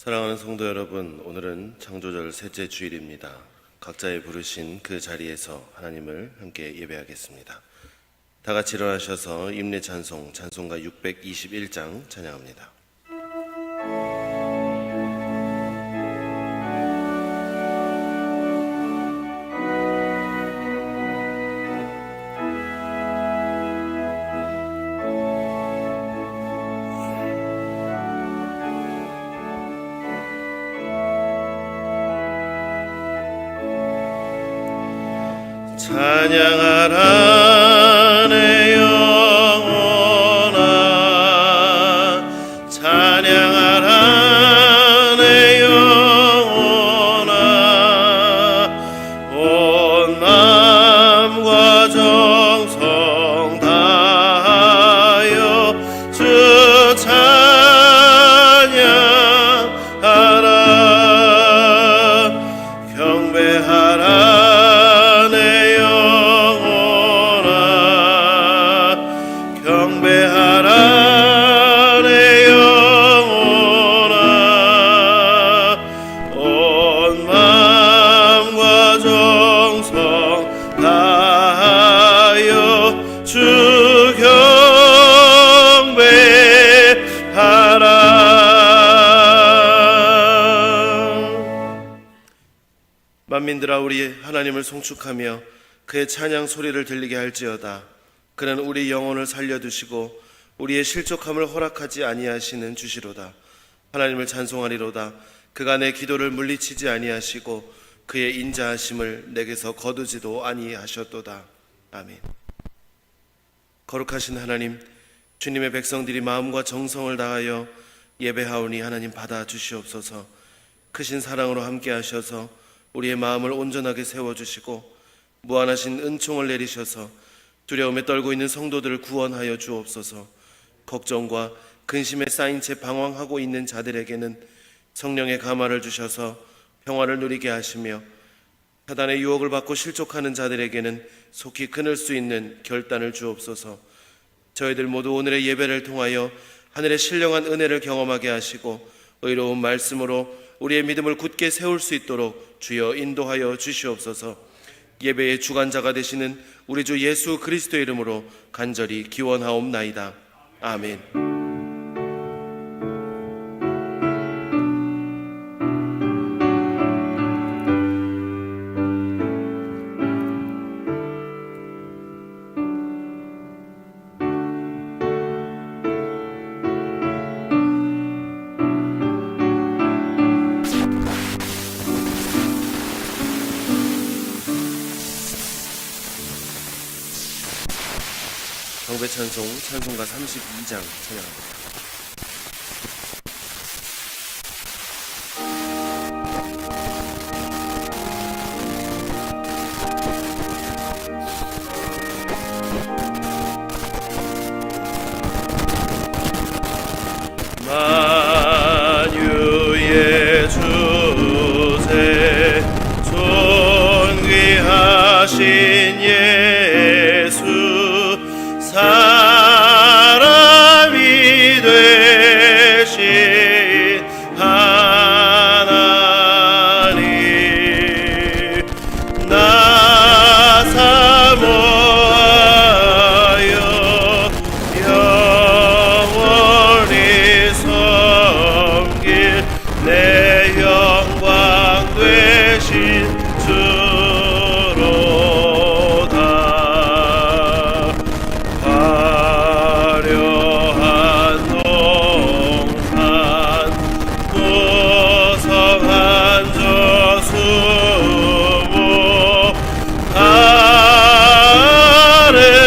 사랑하는 성도 여러분, 오늘은 창조절 셋째 주일입니다. 각자의 부르신 그 자리에서 하나님을 함께 예배하겠습니다. 다 같이 일어나셔서 임례 찬송, 찬송가 621장 찬양합니다. 찬양하라 내 영혼아, 찬양하라 내 영혼아, 온 마음과 정성 다하여 주 찬양하라. 경배하라 만민들아, 우리 하나님을 송축하며 그의 찬양 소리를 들리게 할지어다. 그는 우리 영혼을 살려두시고 우리의 실족함을 허락하지 아니하시는 주시로다. 하나님을 찬송하리로다. 그가 내 기도를 물리치지 아니하시고 그의 인자하심을 내게서 거두지도 아니하셨도다. 아멘. 거룩하신 하나님, 주님의 백성들이 마음과 정성을 다하여 예배하오니 하나님 받아주시옵소서. 크신 사랑으로 함께 하셔서 우리의 마음을 온전하게 세워주시고 무한하신 은총을 내리셔서 두려움에 떨고 있는 성도들을 구원하여 주옵소서. 걱정과 근심에 쌓인 채 방황하고 있는 자들에게는 성령의 감화를 주셔서 평화를 누리게 하시며 사단의 유혹을 받고 실족하는 자들에게는 속히 끊을 수 있는 결단을 주옵소서. 저희들 모두 오늘의 예배를 통하여 하늘의 신령한 은혜를 경험하게 하시고 의로운 말씀으로 우리의 믿음을 굳게 세울 수 있도록 주여 인도하여 주시옵소서. 예배의 주관자가 되시는 우리 주 예수 그리스도의 이름으로 간절히 기원하옵나이다. 아멘. 경배 찬송, 찬송가 32장 찬양합니다. 만유의 주제 존귀하신 예수 사람이 되신 하나님, 나 사모하여 영원히 섬길 내 영광 되신 주로다. 화려한 동산 고성한 저수목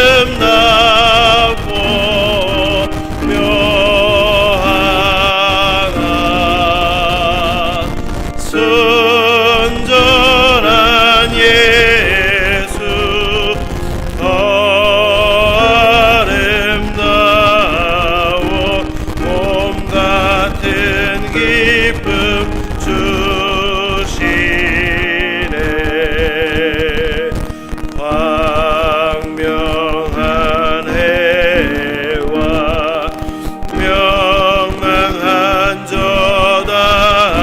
아름답고 묘한 순전한 예수 아름다워 몸 같은 기쁨 주시네. 광명한 해와 명랑한 저다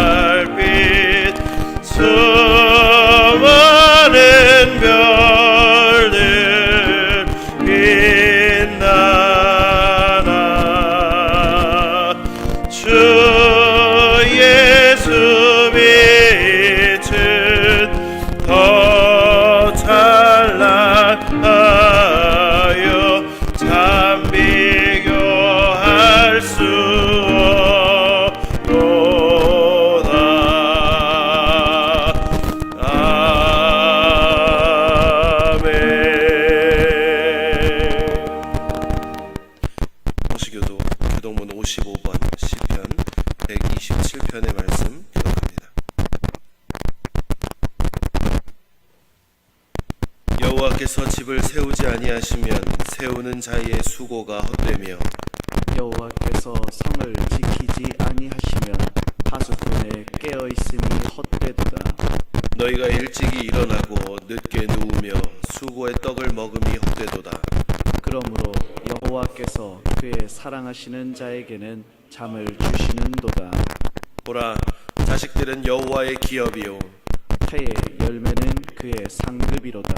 115번 시편 127편의 말씀 기록합니다. 여호와께서 집을 세우지 아니하시면 세우는 자의 수고가 헛되며 여호와께서 성을 지키지 아니하시면 파수꾼의 깨어있음이 헛되도다. 너희가 일찍이 일어나고 늦게 누우며 수고의 떡을 먹음이 헛되도다. 그러므로 여호와께서 그의 사랑하시는 자에게는 잠을 주시는도다. 보라, 자식들은 여호와의 기업이요 태의 열매는 그의 상급이로다.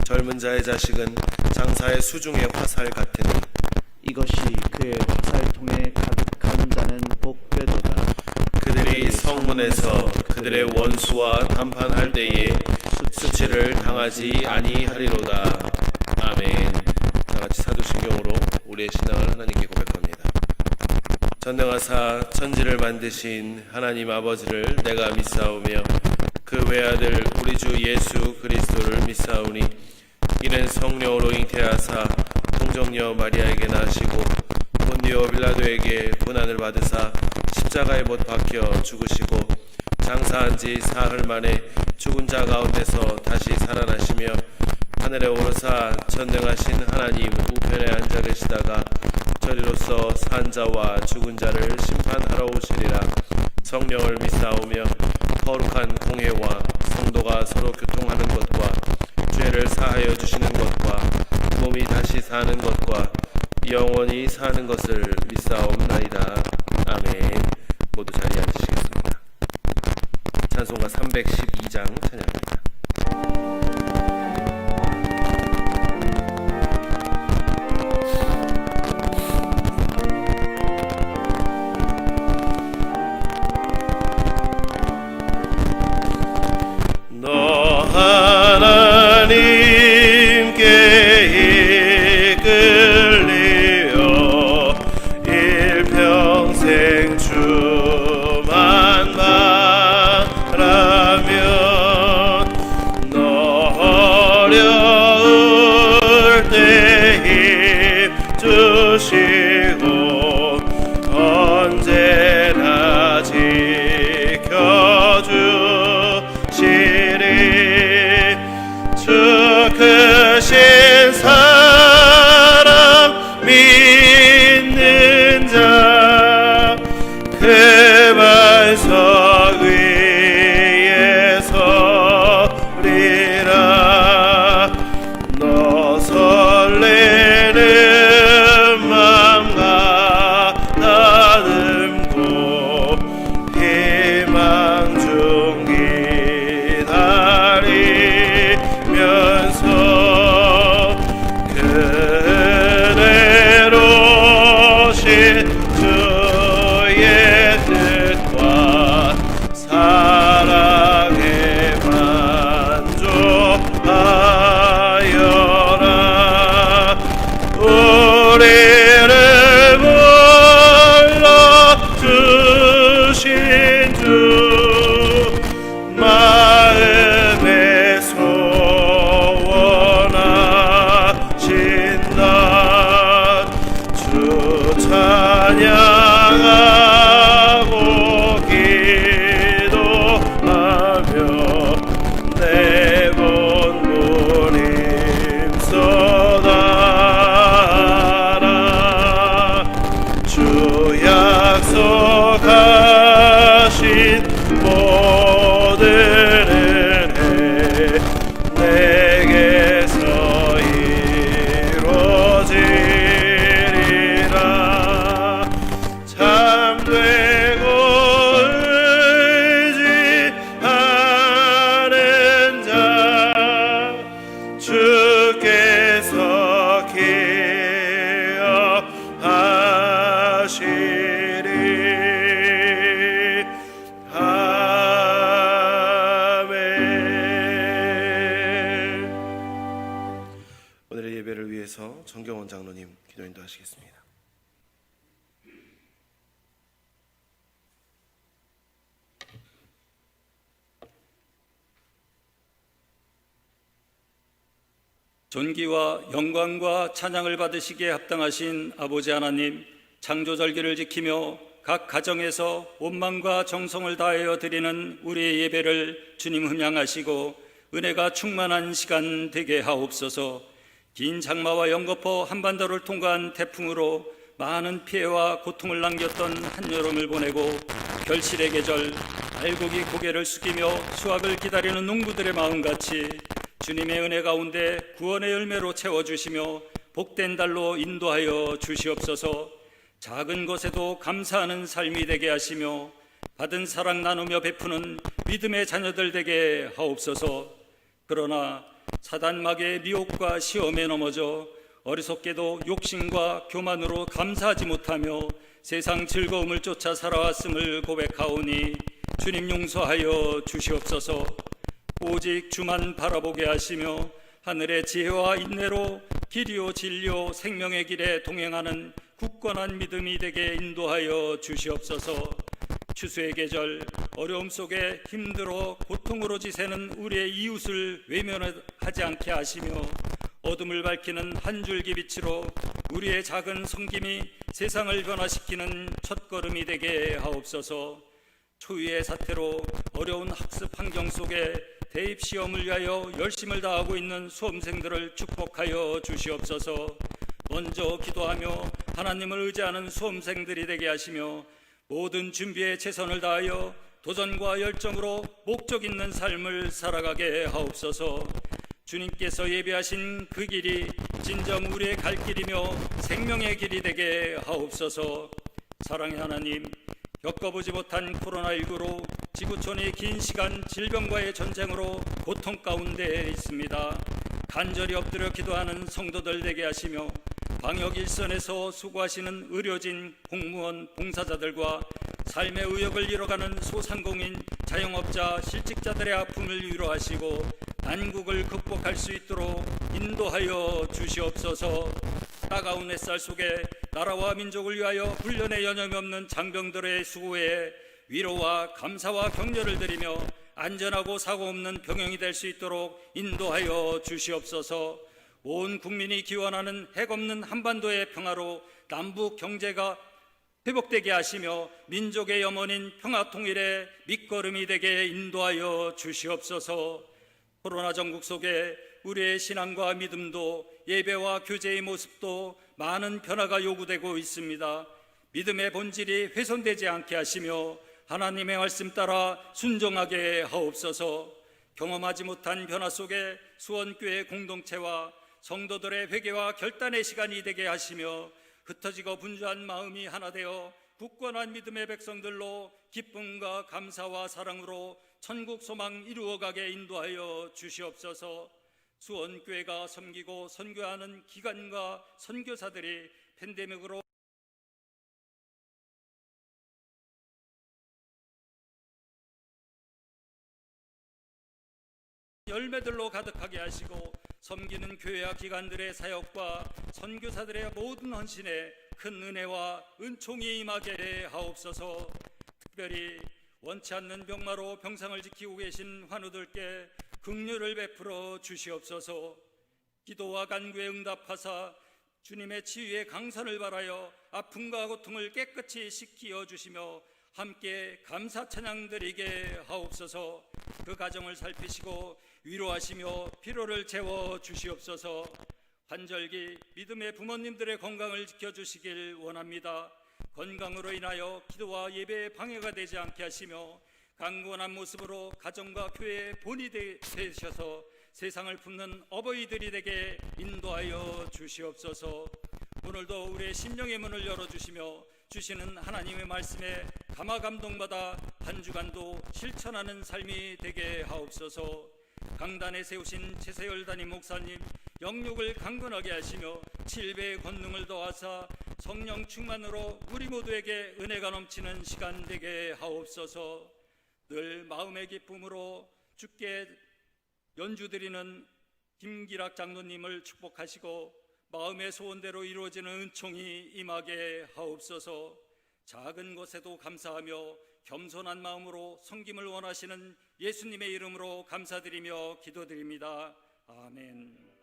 젊은 자의 자식은 장사의 수중의 화살 같으니 이것이 그의 화살통에 가득한 자는 복되도다. 그들이 성문에서 그들의 원수와 담판할 때에 수치를 당하지 아니하리로다. 아멘. 다 같이 사도신경으로 우리의 신앙을 하나님께 고백합니다. 전능하사 천지를 만드신 하나님 아버지를 내가 믿사오며 그 외아들 우리 주 예수 그리스도를 믿사오니 이는 성령으로 잉태하사 동정녀 마리아에게 나시고 본디오 빌라도에게 고난을 받으사 십자가에 못 박혀 죽으시고 장사한 지 사흘 만에 죽은 자 가운데서 다시 살아나시며 하늘에 오르사 전능하신 하나님 우편에 앉아 계시다가 저리로서 산 자와 죽은 자를 심판하러 오시리라. 성령을 믿사오며 거룩한 공회와 성도가 서로 교통하는 것과 죄를 사하여 주시는 것과 몸이 다시 사는 것과 영원히 사는 것을 믿사옵나이다. 아멘. 모두 자리에 앉으시겠습니다. 찬송가 312장 찬양합니다. 너 하나님께 이끌리어 일평생 주만 바라면 너 어려울 때 힘 주시고 언제나 지켜주시리. 주 크신 사랑 믿는 자 그 반석 위에 서리라. 너 설레는 맘 가다듬고 희망 중 기다리면서 그대로 신 주의 뜻과 사랑에 만족하여라. 우리를 불러주신 주 마음에 소원하신다. 주 찬양하고 기도하며 내 본분 힘써다라. 주 약속하신 모든 은혜 내게서 이루어지리라. 참되고 의지하는 자 주께서 기억하시리. 아멘. 오늘의 예배를 위해서 정경원 장로님 기도 인도하시겠습니다. 존귀와 영광과 찬양을 받으시기에 합당하신 아버지 하나님, 창조절기를 지키며 각 가정에서 온 마음과 정성을 다하여 드리는 우리의 예배를 주님 흠양하시고 은혜가 충만한 시간 되게 하옵소서. 긴 장마와 연거푸 한반도를 통과한 태풍으로 많은 피해와 고통을 남겼던 한여름을 보내고 결실의 계절, 알곡이 고개를 숙이며 수확을 기다리는 농부들의 마음같이 주님의 은혜 가운데 구원의 열매로 채워주시며 복된 달로 인도하여 주시옵소서. 작은 것에도 감사하는 삶이 되게 하시며 받은 사랑 나누며 베푸는 믿음의 자녀들 되게 하옵소서. 그러나 사단막의 미혹과 시험에 넘어져 어리석게도 욕심과 교만으로 감사하지 못하며 세상 즐거움을 쫓아 살아왔음을 고백하오니 주님 용서하여 주시옵소서. 오직 주만 바라보게 하시며 하늘의 지혜와 인내로 길이요 진리요 생명의 길에 동행하는 굳건한 믿음이 되게 인도하여 주시옵소서. 추수의 계절 어려움 속에 힘들어 고통으로 지새는 우리의 이웃을 외면하지 않게 하시며 어둠을 밝히는 한 줄기 빛으로 우리의 작은 섬김이 세상을 변화시키는 첫걸음이 되게 하옵소서. 초유의 사태로 어려운 학습 환경 속에 대입 시험을 위하여 열심을 다하고 있는 수험생들을 축복하여 주시옵소서. 먼저 기도하며 하나님을 의지하는 수험생들이 되게 하시며 모든 준비에 최선을 다하여 도전과 열정으로 목적 있는 삶을 살아가게 하옵소서. 주님께서 예비하신 그 길이 진정 우리의 갈 길이며 생명의 길이 되게 하옵소서. 사랑의 하나님, 겪어보지 못한 코로나19로 지구촌이 긴 시간 질병과의 전쟁으로 고통 가운데 있습니다. 간절히 엎드려 기도하는 성도들 되게 하시며 방역 일선에서 수고하시는 의료진, 공무원, 봉사자들과 삶의 의욕을 잃어가는 소상공인, 자영업자, 실직자들의 아픔을 위로하시고 난국을 극복할 수 있도록 인도하여 주시옵소서. 따가운 햇살 속에 나라와 민족을 위하여 훈련에 여념이 없는 장병들의 수고에 위로와 감사와 격려를 드리며 안전하고 사고 없는 병영이 될 수 있도록 인도하여 주시옵소서. 온 국민이 기원하는 핵없는 한반도의 평화로 남북 경제가 회복되게 하시며 민족의 염원인 평화 통일의 밑거름이 되게 인도하여 주시옵소서. 코로나 전국 속에 우리의 신앙과 믿음도 예배와 교제의 모습도 많은 변화가 요구되고 있습니다. 믿음의 본질이 훼손되지 않게 하시며 하나님의 말씀 따라 순종하게 하옵소서. 경험하지 못한 변화 속에 수원교회 공동체와 성도들의 회개와 결단의 시간이 되게 하시며 흩어지고 분주한 마음이 하나 되어 굳건한 믿음의 백성들로 기쁨과 감사와 사랑으로 천국 소망 이루어가게 인도하여 주시옵소서. 수원교회가 섬기고 선교하는 기관과 선교사들이 팬데믹으로 열매들로 가득하게 하시고 섬기는 교회와 기관들의 사역과 선교사들의 모든 헌신에 큰 은혜와 은총이 임하게 하옵소서. 특별히 원치 않는 병마로 병상을 지키고 계신 환우들께 긍휼을 베풀어 주시옵소서. 기도와 간구에 응답하사 주님의 치유의 강선을 바라여 아픔과 고통을 깨끗이 씻겨 주시며 함께 감사 찬양 드리게 하옵소서. 그 가정을 살피시고 위로하시며 피로를 채워 주시옵소서. 환절기 믿음의 부모님들의 건강을 지켜주시길 원합니다. 건강으로 인하여 기도와 예배에 방해가 되지 않게 하시며 강건한 모습으로 가정과 교회의 본이 되셔서 세상을 품는 어버이들이 되게 인도하여 주시옵소서. 오늘도 우리의 심령의 문을 열어주시며 주시는 하나님의 말씀에 감화 감동받아 한 주간도 실천하는 삶이 되게 하옵소서. 강단에 세우신 최세열 담임 목사님 영육을 강건하게 하시며 7배의 권능을 더하사 성령 충만으로 우리 모두에게 은혜가 넘치는 시간 되게 하옵소서. 늘 마음의 기쁨으로 주께 연주드리는 김기락 장로님을 축복하시고 마음의 소원대로 이루어지는 은총이 임하게 하옵소서. 작은 것에도 감사하며 겸손한 마음으로 섬김을 원하시는 예수님의 이름으로 감사드리며 기도드립니다. 아멘.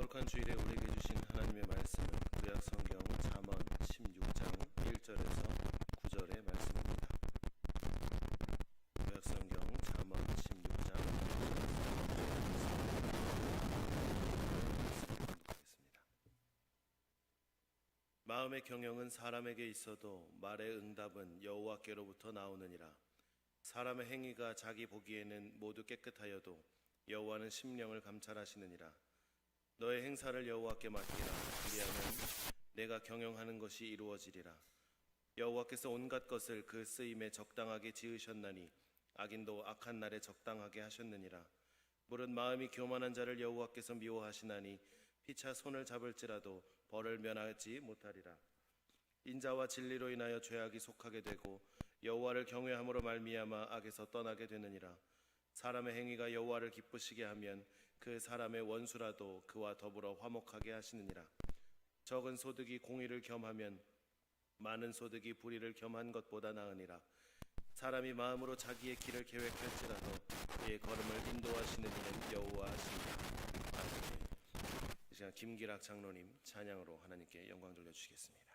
거룩한 주일에 우리에게 주신 하나님의 말씀은 구약 성경 잠언 16장 1절에서 9절의 말씀입니다. 구약 성경 잠언 16장 1절에서 공독하겠습니다. 마음의 경영은 사람에게 있어도 말의 응답은 여호와께로부터 나오느니라. 사람의 행위가 자기 보기에는 모두 깨끗하여도 여호와는 심령을 감찰하시느니라. 너의 행사를 여호와께 맡기라. 그리하면 내가 경영하는 것이 이루어지리라. 여호와께서 온갖 것을 그 쓰임에 적당하게 지으셨나니 악인도 악한 날에 적당하게 하셨느니라. 물은 마음이 교만한 자를 여호와께서 미워하시나니 피차 손을 잡을지라도 벌을 면하지 못하리라. 인자와 진리로 인하여 죄악이 속하게 되고 여호와를 경외함으로 말미암아 악에서 떠나게 되느니라. 사람의 행위가 여호와를 기쁘시게 하면 그 사람의 원수라도 그와 더불어 화목하게 하시느니라. 적은 소득이 공의를 겸하면 많은 소득이 불의를 겸한 것보다 나으니라. 사람이 마음으로 자기의 길을 계획할지라도 그의 걸음을 인도하시는 이는 여호와시니라. 아멘. 이 시간 김기락 장로님 찬양으로 하나님께 영광 돌려주시겠습니다.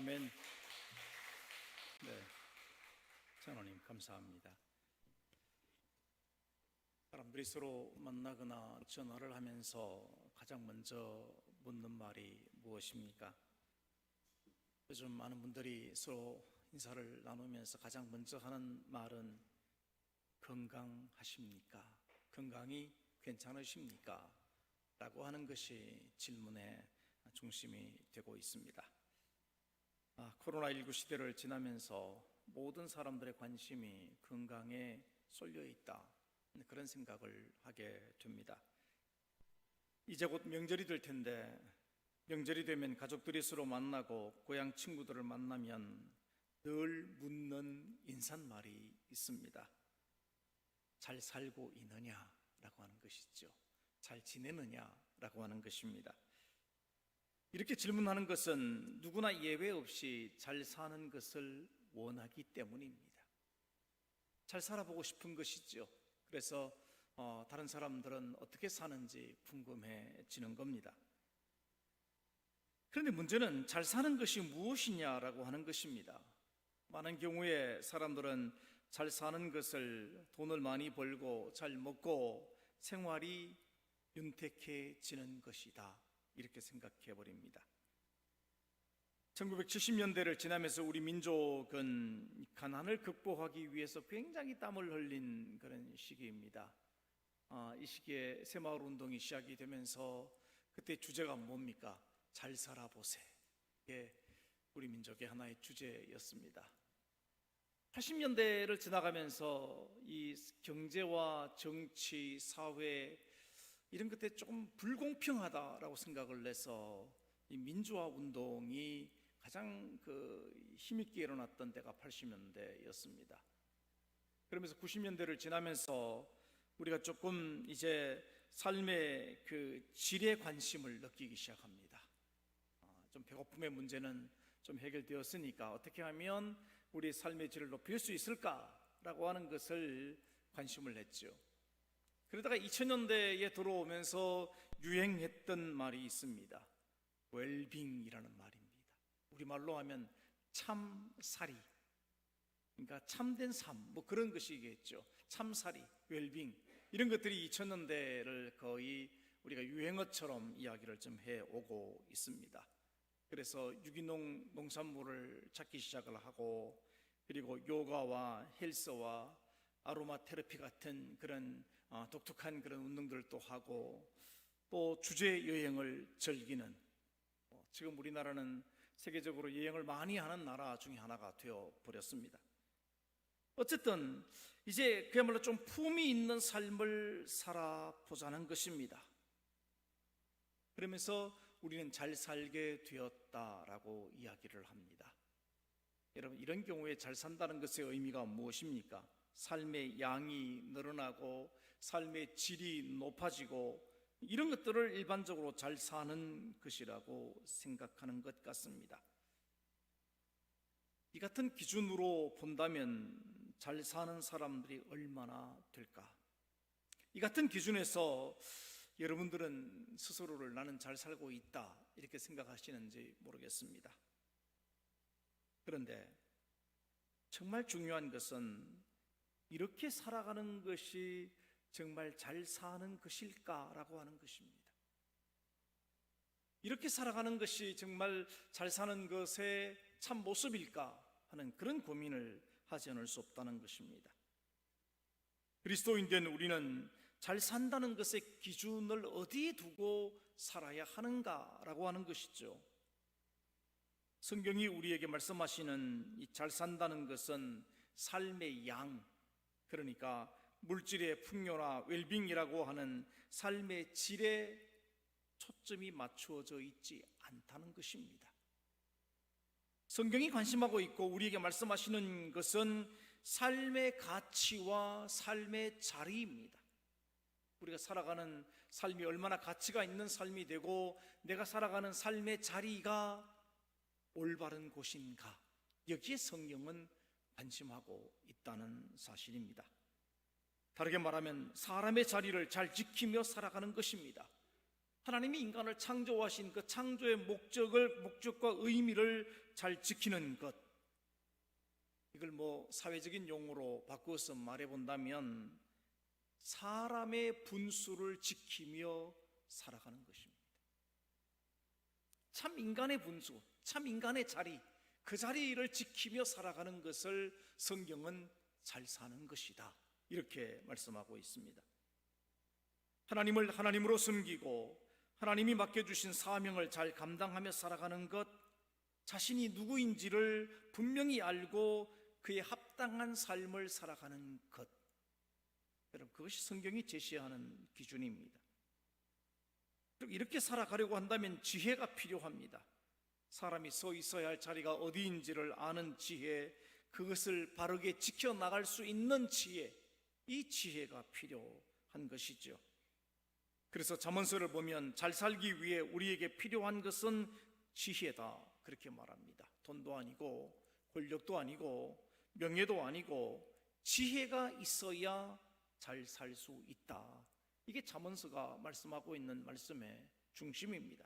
아멘. 네, 장로님 감사합니다. 사람들이 서로 만나거나 전화를 하면서 가장 먼저 묻는 말이 무엇입니까? 요즘 많은 분들이 서로 인사를 나누면서 가장 먼저 하는 말은 건강하십니까? 건강이 괜찮으십니까? 라고 하는 것이 질문의 중심이 되고 있습니다. 코로나19 시대를 지나면서 모든 사람들의 관심이 건강에 쏠려 있다, 그런 생각을 하게 됩니다. 이제 곧 명절이 될 텐데, 명절이 되면 가족들이 서로 만나고 고향 친구들을 만나면 늘 묻는 인사말이 있습니다. 잘 살고 있느냐라고 하는 것이죠. 잘 지내느냐라고 하는 것입니다. 이렇게 질문하는 것은 누구나 예외 없이 잘 사는 것을 원하기 때문입니다. 잘 살아보고 싶은 것이죠. 그래서 다른 사람들은 어떻게 사는지 궁금해지는 겁니다. 그런데 문제는 잘 사는 것이 무엇이냐라고 하는 것입니다. 많은 경우에 사람들은 잘 사는 것을 돈을 많이 벌고 잘 먹고 생활이 윤택해지는 것이다, 이렇게 생각해 버립니다. 1970년대를 지나면서 우리 민족은 가난을 극복하기 위해서 굉장히 땀을 흘린 그런 시기입니다. 이 시기에 새마을 운동이 시작이 되면서 그때 주제가 뭡니까? 잘 살아보세. 이게 우리 민족의 하나의 주제였습니다. 80년대를 지나가면서 이 경제와 정치, 사회 이런 것들이 조금 불공평하다라고 생각을 해서 이 민주화 운동이 가장 힘있게 일어났던 때가 80년대였습니다. 그러면서 90년대를 지나면서 우리가 조금 이제 삶의 질에 관심을 느끼기 시작합니다. 좀 배고픔의 문제는 좀 해결되었으니까 어떻게 하면 우리의 삶의 질을 높일 수 있을까라고 하는 것을 관심을 했죠. 그러다가 2000년대에 들어오면서 유행했던 말이 있습니다. 웰빙이라는 말입니다. 우리말로 하면 참살이, 그러니까 참된 삶, 그런 것이겠죠. 참살이, 웰빙, 이런 것들이 2000년대를 거의 우리가 유행어처럼 이야기를 좀 해오고 있습니다. 그래서 유기농 농산물을 찾기 시작을 하고, 그리고 요가와 헬스와 아로마 테라피 같은 그런 독특한 그런 운동들도 하고, 또 주제 여행을 즐기는, 지금 우리나라는 세계적으로 여행을 많이 하는 나라 중에 하나가 되어 버렸습니다. 어쨌든 이제 그야말로 좀 품이 있는 삶을 살아보자는 것입니다. 그러면서 우리는 잘 살게 되었다라고 이야기를 합니다. 여러분, 이런 경우에 잘 산다는 것의 의미가 무엇입니까? 삶의 양이 늘어나고 삶의 질이 높아지고 이런 것들을 일반적으로 잘 사는 것이라고 생각하는 것 같습니다. 이 같은 기준으로 본다면 잘 사는 사람들이 얼마나 될까? 이 같은 기준에서 여러분들은 스스로를 나는 잘 살고 있다 이렇게 생각하시는지 모르겠습니다. 그런데 정말 중요한 것은 이렇게 살아가는 것이 정말 잘 사는 것일까라고 하는 것입니다. 이렇게 살아가는 것이 정말 잘 사는 것의 참 모습일까 하는 그런 고민을 하지 않을 수 없다는 것입니다. 그리스도인된 우리는 잘 산다는 것의 기준을 어디에 두고 살아야 하는가라고 하는 것이죠. 성경이 우리에게 말씀하시는 이 잘 산다는 것은 삶의 양, 그러니까 물질의 풍요나 웰빙이라고 하는 삶의 질에 초점이 맞추어져 있지 않다는 것입니다. 성경이 관심하고 있고 우리에게 말씀하시는 것은 삶의 가치와 삶의 자리입니다. 우리가 살아가는 삶이 얼마나 가치가 있는 삶이 되고 내가 살아가는 삶의 자리가 올바른 곳인가, 여기에 성경은 관심하고 있다는 사실입니다. 다르게 말하면 사람의 자리를 잘 지키며 살아가는 것입니다. 하나님이 인간을 창조하신 그 창조의 목적과 의미를 잘 지키는 것, 이걸 사회적인 용어로 바꾸어서 말해본다면 사람의 분수를 지키며 살아가는 것입니다. 참 인간의 분수, 참 인간의 자리, 그 자리를 지키며 살아가는 것을 성경은 잘 사는 것이다, 이렇게 말씀하고 있습니다. 하나님을 하나님으로 섬기고 하나님이 맡겨주신 사명을 잘 감당하며 살아가는 것, 자신이 누구인지를 분명히 알고 그에 합당한 삶을 살아가는 것, 여러분, 그것이 성경이 제시하는 기준입니다. 이렇게 살아가려고 한다면 지혜가 필요합니다. 사람이 서 있어야 할 자리가 어디인지를 아는 지혜, 그것을 바르게 지켜나갈 수 있는 지혜, 이 지혜가 필요한 것이죠. 그래서 잠언서를 보면 잘 살기 위해 우리에게 필요한 것은 지혜다, 그렇게 말합니다. 돈도 아니고 권력도 아니고 명예도 아니고 지혜가 있어야 잘 살 수 있다. 이게 잠언서가 말씀하고 있는 말씀의 중심입니다.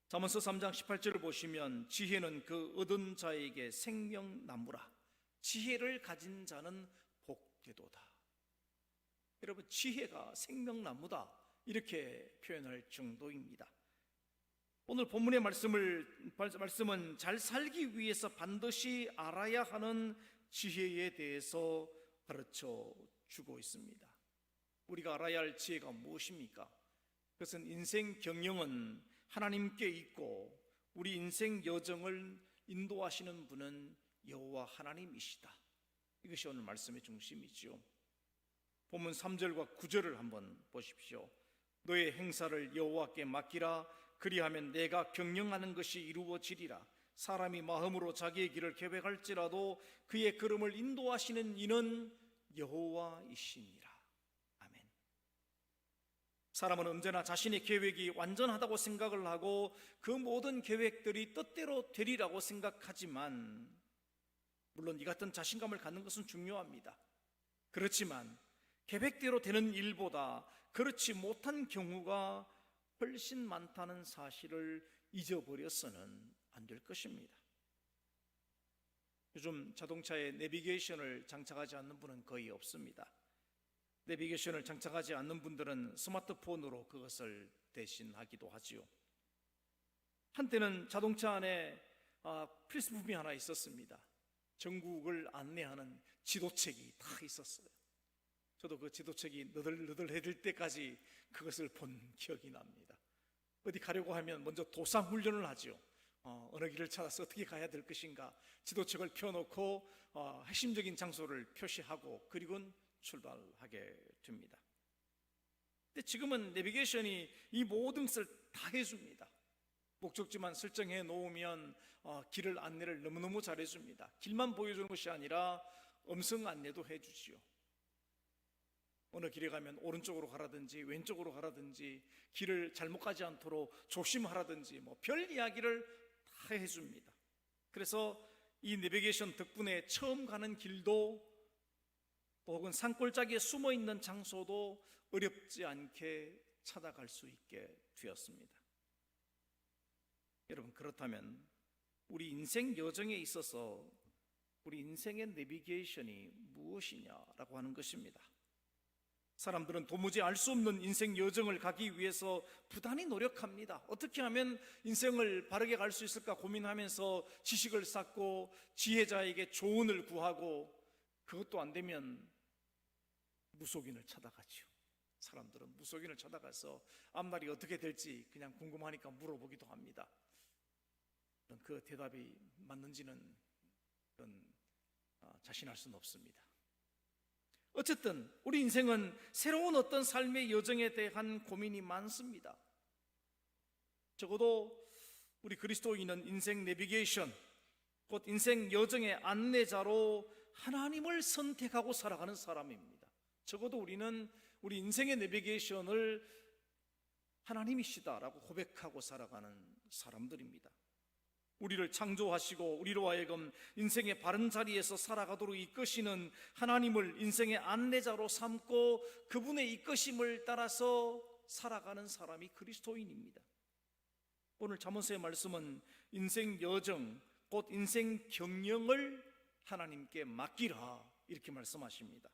잠언서 3장 18절을 보시면 지혜는 그 얻은 자에게 생명나무라, 지혜를 가진 자는 복되도다. 여러분, 지혜가 생명나무다, 이렇게 표현할 정도입니다. 오늘 본문의 말씀은 잘 살기 위해서 반드시 알아야 하는 지혜에 대해서 가르쳐 주고 있습니다. 우리가 알아야 할 지혜가 무엇입니까? 그것은 인생 경영은 하나님께 있고 우리 인생 여정을 인도하시는 분은 여호와 하나님이시다. 이것이 오늘 말씀의 중심이죠. 본문 3절과 9절을 한번 보십시오. 너의 행사를 여호와께 맡기라. 그리하면 내가 경영하는 것이 이루어지리라. 사람이 마음으로 자기의 길을 계획할지라도 그의 걸음을 인도하시는 이는 여호와이시니라. 아멘. 사람은 언제나 자신의 계획이 완전하다고 생각을 하고 그 모든 계획들이 뜻대로 되리라고 생각하지만, 물론 이 같은 자신감을 갖는 것은 중요합니다. 그렇지만 계획대로 되는 일보다 그렇지 못한 경우가 훨씬 많다는 사실을 잊어버려서는 안 될 것입니다. 요즘 자동차에 내비게이션을 장착하지 않는 분은 거의 없습니다. 내비게이션을 장착하지 않는 분들은 스마트폰으로 그것을 대신하기도 하지요. 한때는 자동차 안에 필수품이 하나 있었습니다. 전국을 안내하는 지도책이 다 있었어요. 저도 그 지도책이 너덜너덜해질 때까지 그것을 본 기억이 납니다. 어디 가려고 하면 먼저 도상훈련을 하죠. 어느 길을 찾아서 어떻게 가야 될 것인가, 지도책을 펴놓고 핵심적인 장소를 표시하고 그리고는 출발하게 됩니다. 근데 지금은 내비게이션이 이 모든 것을 다 해줍니다. 목적지만 설정해 놓으면 길을 안내를 너무너무 잘해줍니다. 길만 보여주는 것이 아니라 음성 안내도 해주지요. 어느 길에 가면 오른쪽으로 가라든지 왼쪽으로 가라든지 길을 잘못 가지 않도록 조심하라든지 별 이야기를 다 해줍니다. 그래서 이 내비게이션 덕분에 처음 가는 길도 혹은 산골짜기에 숨어있는 장소도 어렵지 않게 찾아갈 수 있게 되었습니다. 여러분, 그렇다면 우리 인생 여정에 있어서 우리 인생의 내비게이션이 무엇이냐라고 하는 것입니다. 사람들은 도무지 알 수 없는 인생 여정을 가기 위해서 부단히 노력합니다. 어떻게 하면 인생을 바르게 갈 수 있을까 고민하면서 지식을 쌓고 지혜자에게 조언을 구하고, 그것도 안 되면 무속인을 찾아가죠. 사람들은 무속인을 찾아가서 앞날이 어떻게 될지 그냥 궁금하니까 물어보기도 합니다. 그 대답이 맞는지는 자신할 수는 없습니다. 어쨌든 우리 인생은 새로운 어떤 삶의 여정에 대한 고민이 많습니다. 적어도 우리 그리스도인은 인생 내비게이션, 곧 인생 여정의 안내자로 하나님을 선택하고 살아가는 사람입니다. 적어도 우리는 우리 인생의 내비게이션을 하나님이시다라고 고백하고 살아가는 사람들입니다. 우리를 창조하시고 우리로 하여금 인생의 바른 자리에서 살아가도록 이끄시는 하나님을 인생의 안내자로 삼고 그분의 이끄심을 따라서 살아가는 사람이 그리스도인입니다. 오늘 잠언서의 말씀은 인생 여정, 곧 인생 경영을 하나님께 맡기라 이렇게 말씀하십니다.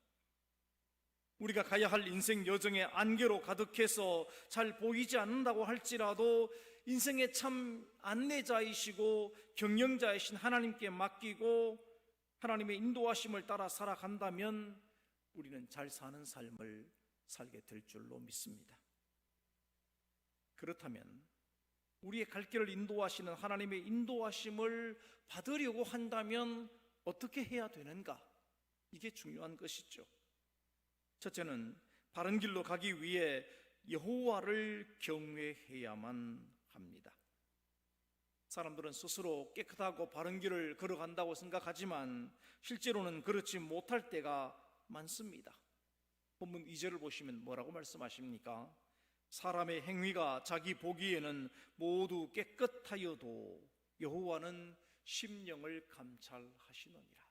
우리가 가야 할 인생 여정에 안개로 가득해서 잘 보이지 않는다고 할지라도 인생의 참 안내자이시고 경영자이신 하나님께 맡기고 하나님의 인도하심을 따라 살아간다면 우리는 잘 사는 삶을 살게 될 줄로 믿습니다. 그렇다면 우리의 갈 길을 인도하시는 하나님의 인도하심을 받으려고 한다면 어떻게 해야 되는가? 이게 중요한 것이죠. 첫째는 바른 길로 가기 위해 여호와를 경외해야만 합니다. 사람들은 스스로 깨끗하고 바른 길을 걸어간다고 생각하지만 실제로는 그렇지 못할 때가 많습니다. 본문 2절을 보시면 뭐라고 말씀하십니까? 사람의 행위가 자기 보기에는 모두 깨끗하여도 여호와는 심령을 감찰하시느니라.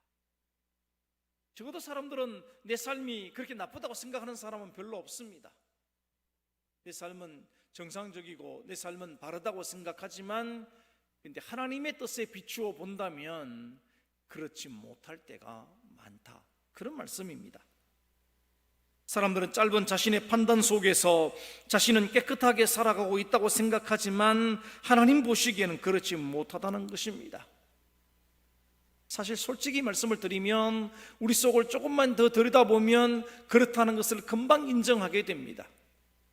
적어도 사람들은 내 삶이 그렇게 나쁘다고 생각하는 사람은 별로 없습니다. 내 삶은 정상적이고 내 삶은 바르다고 생각하지만 근데 하나님의 뜻에 비추어 본다면 그렇지 못할 때가 많다, 그런 말씀입니다. 사람들은 짧은 자신의 판단 속에서 자신은 깨끗하게 살아가고 있다고 생각하지만 하나님 보시기에는 그렇지 못하다는 것입니다. 사실 솔직히 말씀을 드리면 우리 속을 조금만 더 들여다보면 그렇다는 것을 금방 인정하게 됩니다.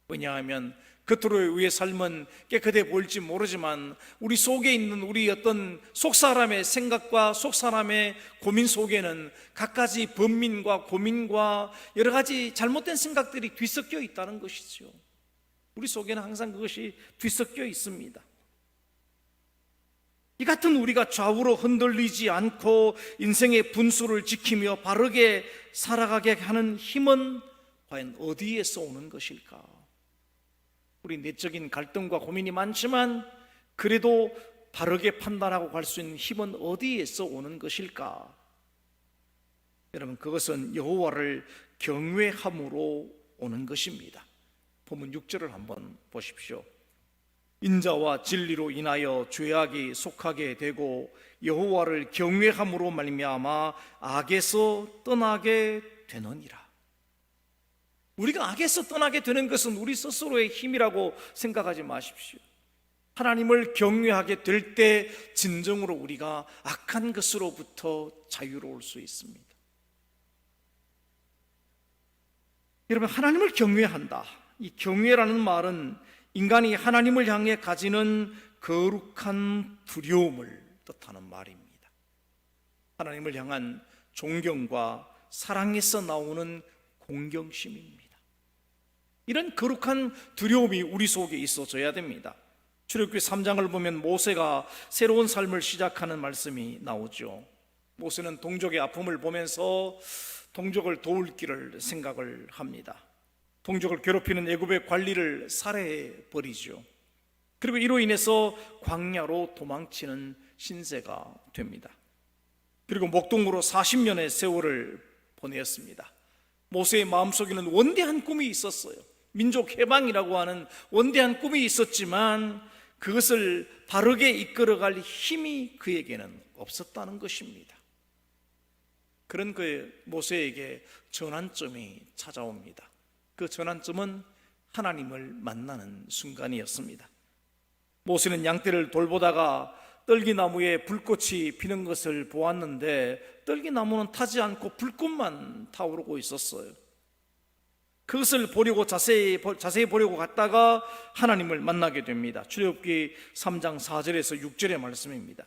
왜냐하면 겉으로의 우리의 삶은 깨끗해 보일지 모르지만 우리 속에 있는 우리 어떤 속사람의 생각과 속사람의 고민 속에는 갖가지 번민과 고민과 여러 가지 잘못된 생각들이 뒤섞여 있다는 것이죠. 우리 속에는 항상 그것이 뒤섞여 있습니다. 이 같은 우리가 좌우로 흔들리지 않고 인생의 분수를 지키며 바르게 살아가게 하는 힘은 과연 어디에서 오는 것일까? 우리 내적인 갈등과 고민이 많지만 그래도 바르게 판단하고 갈 수 있는 힘은 어디에서 오는 것일까? 여러분, 그것은 여호와를 경외함으로 오는 것입니다. 본문 6절을 한번 보십시오. 인자와 진리로 인하여 죄악이 속하게 되고 여호와를 경외함으로 말미암아 악에서 떠나게 되느니라. 우리가 악에서 떠나게 되는 것은 우리 스스로의 힘이라고 생각하지 마십시오. 하나님을 경외하게 될 때 진정으로 우리가 악한 것으로부터 자유로울 수 있습니다. 여러분, 하나님을 경외한다. 이 경외라는 말은 인간이 하나님을 향해 가지는 거룩한 두려움을 뜻하는 말입니다. 하나님을 향한 존경과 사랑에서 나오는 공경심입니다. 이런 거룩한 두려움이 우리 속에 있어져야 됩니다. 출애굽기 3장을 보면 모세가 새로운 삶을 시작하는 말씀이 나오죠. 모세는 동족의 아픔을 보면서 동족을 도울 길을 생각을 합니다. 동족을 괴롭히는 애굽의 관리를 살해해 버리죠. 그리고 이로 인해서 광야로 도망치는 신세가 됩니다. 그리고 목동으로 40년의 세월을 보내었습니다. 모세의 마음속에는 원대한 꿈이 있었어요. 민족 해방이라고 하는 원대한 꿈이 있었지만 그것을 바르게 이끌어갈 힘이 그에게는 없었다는 것입니다. 그런 그 모세에게 전환점이 찾아옵니다. 그 전환점은 하나님을 만나는 순간이었습니다. 모세는 양떼를 돌보다가 떨기나무에 불꽃이 피는 것을 보았는데 떨기나무는 타지 않고 불꽃만 타오르고 있었어요. 그것을 보려고 자세히 보려고 갔다가 하나님을 만나게 됩니다. 출애굽기 3장 4절에서 6절의 말씀입니다.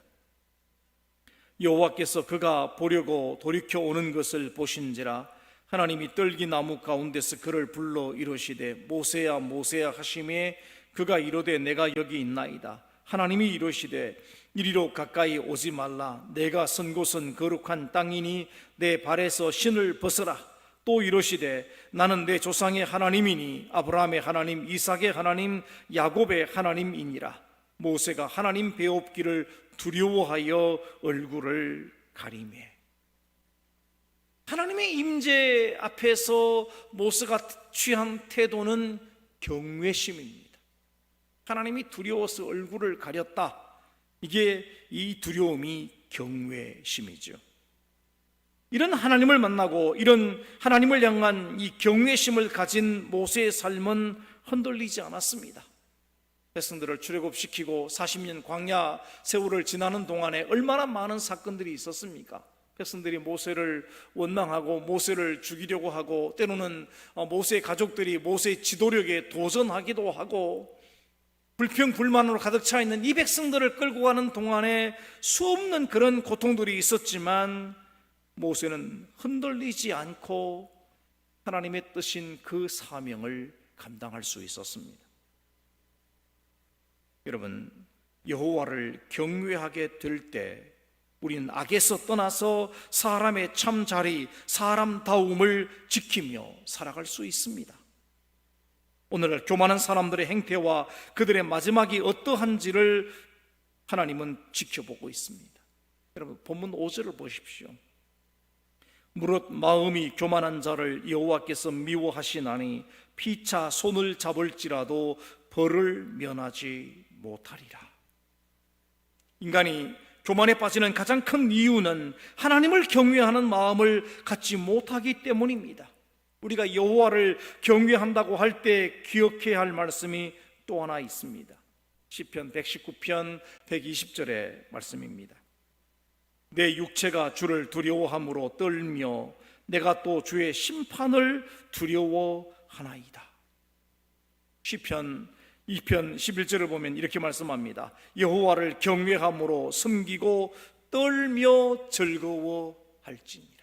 여호와께서 그가 보려고 돌이켜 오는 것을 보신지라 하나님이 떨기나무 가운데서 그를 불러 이르시되 모세야 모세야 하시매 그가 이르되 내가 여기 있나이다. 하나님이 이르시되 이리로 가까이 오지 말라. 내가 선 곳은 거룩한 땅이니 내 발에서 신을 벗어라. 또 이르시되 나는 내 조상의 하나님이니 아브라함의 하나님, 이삭의 하나님, 야곱의 하나님이니라. 모세가 하나님 배웁기를 두려워하여 얼굴을 가리매. 하나님의 임재 앞에서 모세가 취한 태도는 경외심입니다. 하나님이 두려워서 얼굴을 가렸다. 이게 이 두려움이 경외심이죠. 이런 하나님을 만나고 이런 하나님을 향한 이 경외심을 가진 모세의 삶은 흔들리지 않았습니다. 백성들을 출애굽시키고 40년 광야 세월을 지나는 동안에 얼마나 많은 사건들이 있었습니까? 백성들이 모세를 원망하고 모세를 죽이려고 하고, 때로는 모세의 가족들이 모세의 지도력에 도전하기도 하고, 불평 불만으로 가득 차 있는 이 백성들을 끌고 가는 동안에 수없는 그런 고통들이 있었지만 모세는 흔들리지 않고 하나님의 뜻인 그 사명을 감당할 수 있었습니다. 여러분, 여호와를 경외하게 될 때 우리는 악에서 떠나서 사람의 참자리, 사람다움을 지키며 살아갈 수 있습니다. 오늘날 교만한 사람들의 행태와 그들의 마지막이 어떠한지를 하나님은 지켜보고 있습니다. 여러분, 본문 5절을 보십시오. 무릇 마음이 교만한 자를 여호와께서 미워하시나니 피차 손을 잡을지라도 벌을 면하지 못하리라. 인간이 교만에 빠지는 가장 큰 이유는 하나님을 경외하는 마음을 갖지 못하기 때문입니다. 우리가 여호와를 경외한다고 할 때 기억해야 할 말씀이 또 하나 있습니다. 시편 119편 120절의 말씀입니다. 내 육체가 주를 두려워함으로 떨며 내가 또 주의 심판을 두려워하나이다. 시편 2편 11절을 보면 이렇게 말씀합니다. 여호와를 경외함으로 섬기고 떨며 즐거워할지니라.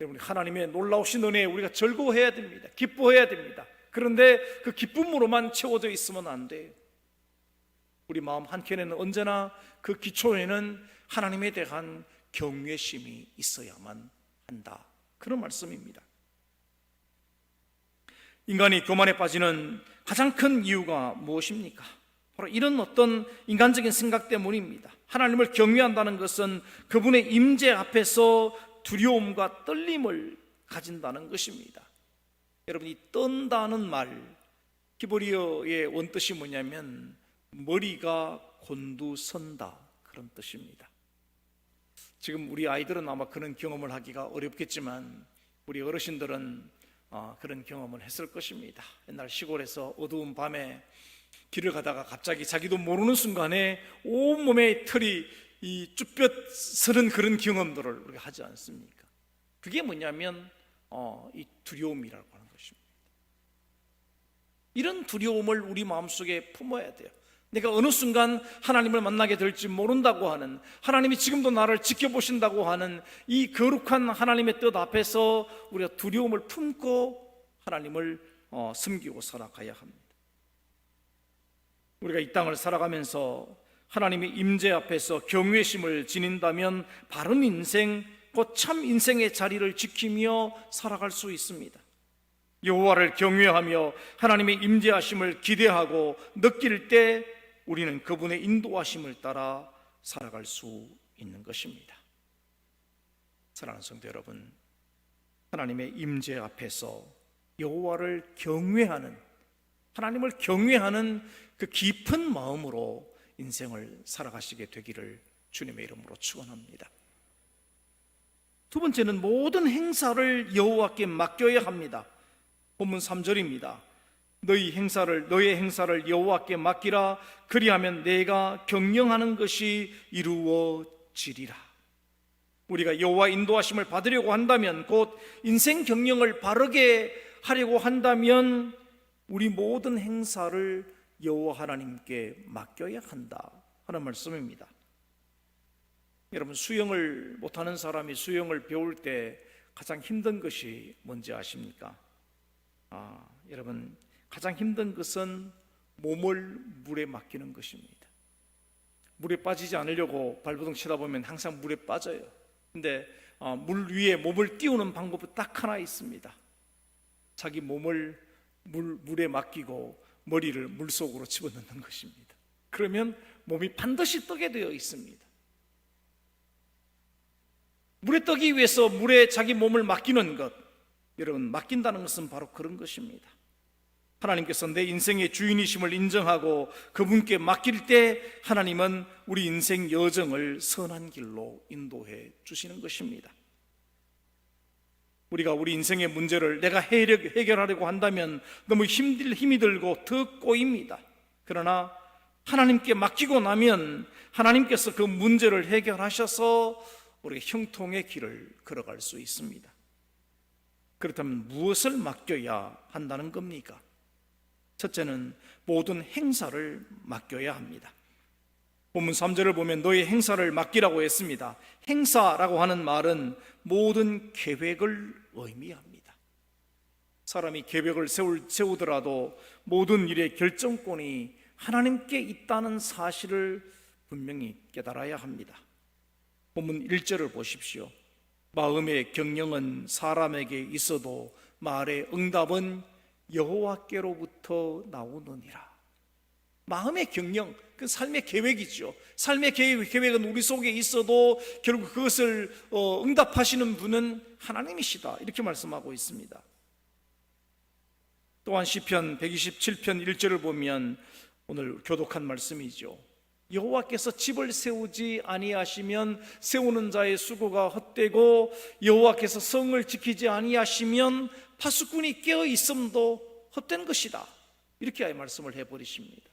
여러분, 하나님의 놀라우신 은혜에 우리가 즐거워해야 됩니다. 기뻐해야 됩니다. 그런데 그 기쁨으로만 채워져 있으면 안 돼요. 우리 마음 한켠에는 언제나 그 기초에는 하나님에 대한 경외심이 있어야만 한다. 그런 말씀입니다. 인간이 교만에 빠지는 가장 큰 이유가 무엇입니까? 바로 이런 어떤 인간적인 생각 때문입니다. 하나님을 경외한다는 것은 그분의 임재 앞에서 두려움과 떨림을 가진다는 것입니다. 여러분, 이 떤다는 말, 히브리어의 원뜻이 뭐냐면 머리가 곤두선다, 그런 뜻입니다. 지금 우리 아이들은 아마 그런 경험을 하기가 어렵겠지만 우리 어르신들은 그런 경험을 했을 것입니다. 옛날 시골에서 어두운 밤에 길을 가다가 갑자기 자기도 모르는 순간에 온몸에 털이 이 쭈뼛 서는 그런 경험들을 우리가 하지 않습니까? 그게 뭐냐면 이 두려움이라고 하는 것입니다. 이런 두려움을 우리 마음속에 품어야 돼요. 내가 어느 순간 하나님을 만나게 될지 모른다고 하는, 하나님이 지금도 나를 지켜보신다고 하는 이 거룩한 하나님의 뜻 앞에서 우리가 두려움을 품고 하나님을 섬기고 살아가야 합니다. 우리가 이 땅을 살아가면서 하나님의 임재 앞에서 경외심을 지닌다면 바른 인생, 곧 참 인생의 자리를 지키며 살아갈 수 있습니다. 여호와를 경외하며 하나님의 임재하심을 기대하고 느낄 때 우리는 그분의 인도하심을 따라 살아갈 수 있는 것입니다. 사랑하는 성도 여러분, 하나님의 임재 앞에서 여호와를 경외하는, 하나님을 경외하는 그 깊은 마음으로 인생을 살아가시게 되기를 주님의 이름으로 축원합니다. 두 번째는 모든 행사를 여호와께 맡겨야 합니다. 본문 3절입니다. 너의 행사를 여호와께 맡기라. 그리하면 내가 경영하는 것이 이루어지리라. 우리가 여호와 인도하심을 받으려고 한다면, 곧 인생 경영을 바르게 하려고 한다면 우리 모든 행사를 여호와 하나님께 맡겨야 한다 하는 말씀입니다. 여러분, 수영을 못하는 사람이 수영을 배울 때 가장 힘든 것이 뭔지 아십니까? 여러분, 가장 힘든 것은 몸을 물에 맡기는 것입니다. 물에 빠지지 않으려고 발버둥 치다 보면 항상 물에 빠져요. 근데 물 위에 몸을 띄우는 방법은 딱 하나 있습니다. 자기 몸을 물에 맡기고 머리를 물속으로 집어넣는 것입니다. 그러면 몸이 반드시 떠게 되어 있습니다. 물에 떠기 위해서 물에 자기 몸을 맡기는 것, 여러분, 맡긴다는 것은 바로 그런 것입니다. 하나님께서 내 인생의 주인이심을 인정하고 그분께 맡길 때 하나님은 우리 인생 여정을 선한 길로 인도해 주시는 것입니다. 우리가 우리 인생의 문제를 내가 해결하려고 한다면 너무 힘이 들고 더 꼬입니다. 그러나 하나님께 맡기고 나면 하나님께서 그 문제를 해결하셔서 우리가 형통의 길을 걸어갈 수 있습니다. 그렇다면 무엇을 맡겨야 한다는 겁니까? 첫째는 모든 행사를 맡겨야 합니다. 본문 3절을 보면 너의 행사를 맡기라고 했습니다. 행사라고 하는 말은 모든 계획을 의미합니다. 사람이 계획을 세우더라도 모든 일의 결정권이 하나님께 있다는 사실을 분명히 깨달아야 합니다. 본문 1절을 보십시오. 마음의 경영은 사람에게 있어도 말의 응답은 여호와께로부터 나오느니라. 마음의 경영, 그 삶의 계획이죠. 삶의 계획은 우리 속에 있어도 결국 그것을 응답하시는 분은 하나님이시다, 이렇게 말씀하고 있습니다. 또한 시편 127편 1절을 보면 오늘 교독한 말씀이죠. 여호와께서 집을 세우지 아니하시면 세우는 자의 수고가 헛되고 여호와께서 성을 지키지 아니하시면 파수꾼이 깨어 있음도 헛된 것이다, 이렇게 말씀을 해버리십니다.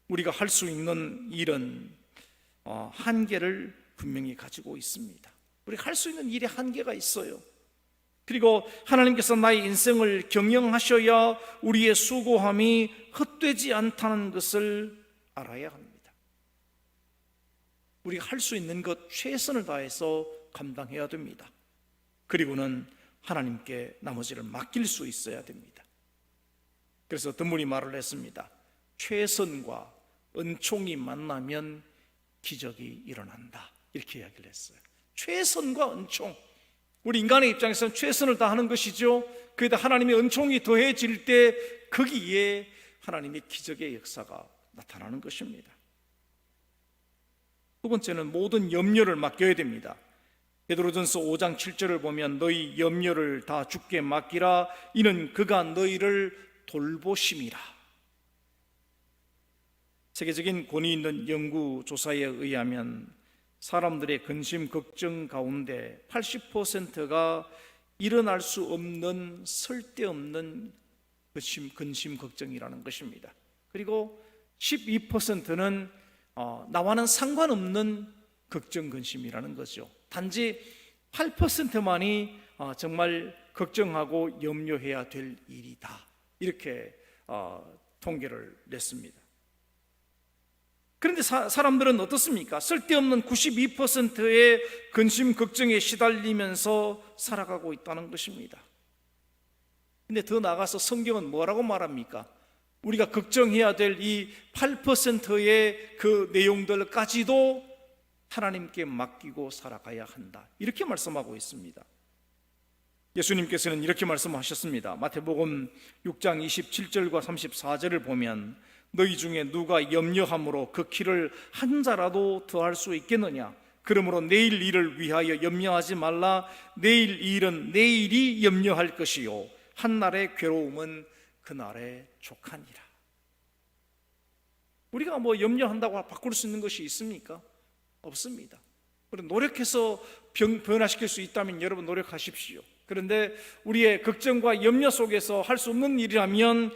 우리가 할 수 있는 일은 한계를 분명히 가지고 있습니다. 우리가 할 수 있는 일에 한계가 있어요. 그리고 하나님께서 나의 인생을 경영하셔야 우리의 수고함이 헛되지 않다는 것을 알아야 합니다. 우리가 할 수 있는 것 최선을 다해서 감당해야 됩니다. 그리고는 하나님께 나머지를 맡길 수 있어야 됩니다. 그래서 드물이 말을 했습니다. 최선과 은총이 만나면 기적이 일어난다, 이렇게 이야기를 했어요. 최선과 은총, 우리 인간의 입장에서는 최선을 다하는 것이죠. 그에다 하나님의 은총이 더해질 때 거기에 하나님의 기적의 역사가 나타나는 것입니다. 두 번째는 모든 염려를 맡겨야 됩니다. 베드로전서 5장 7절을 보면 너희 염려를 다 주께 맡기라, 이는 그가 너희를 돌보심이라. 세계적인 권위 있는 연구 조사에 의하면 사람들의 근심 걱정 가운데 80%가 일어날 수 없는 쓸데없는 근심 걱정이라는 것입니다. 그리고 12%는 나와는 상관없는 걱정 근심이라는 거죠. 단지 8%만이 정말 걱정하고 염려해야 될 일이다, 이렇게 통계를 냈습니다. 그런데 사람들은 어떻습니까? 쓸데없는 92%의 근심 걱정에 시달리면서 살아가고 있다는 것입니다. 근데 더 나아가서 성경은 뭐라고 말합니까? 우리가 걱정해야 될 이 8%의 그 내용들까지도 하나님께 맡기고 살아가야 한다, 이렇게 말씀하고 있습니다. 예수님께서는 이렇게 말씀하셨습니다. 마태복음 6장 27절과 34절을 보면 너희 중에 누가 염려함으로 그 키를 한 자라도 더할 수 있겠느냐? 그러므로 내일 일을 위하여 염려하지 말라. 내일 일은 내일이 염려할 것이요 한날의 괴로움은 그날에 족하니라. 우리가 뭐 염려한다고 바꿀 수 있는 것이 있습니까? 없습니다. 우리 노력해서 변화시킬 수 있다면 여러분 노력하십시오. 그런데 우리의 걱정과 염려 속에서 할 수 없는 일이라면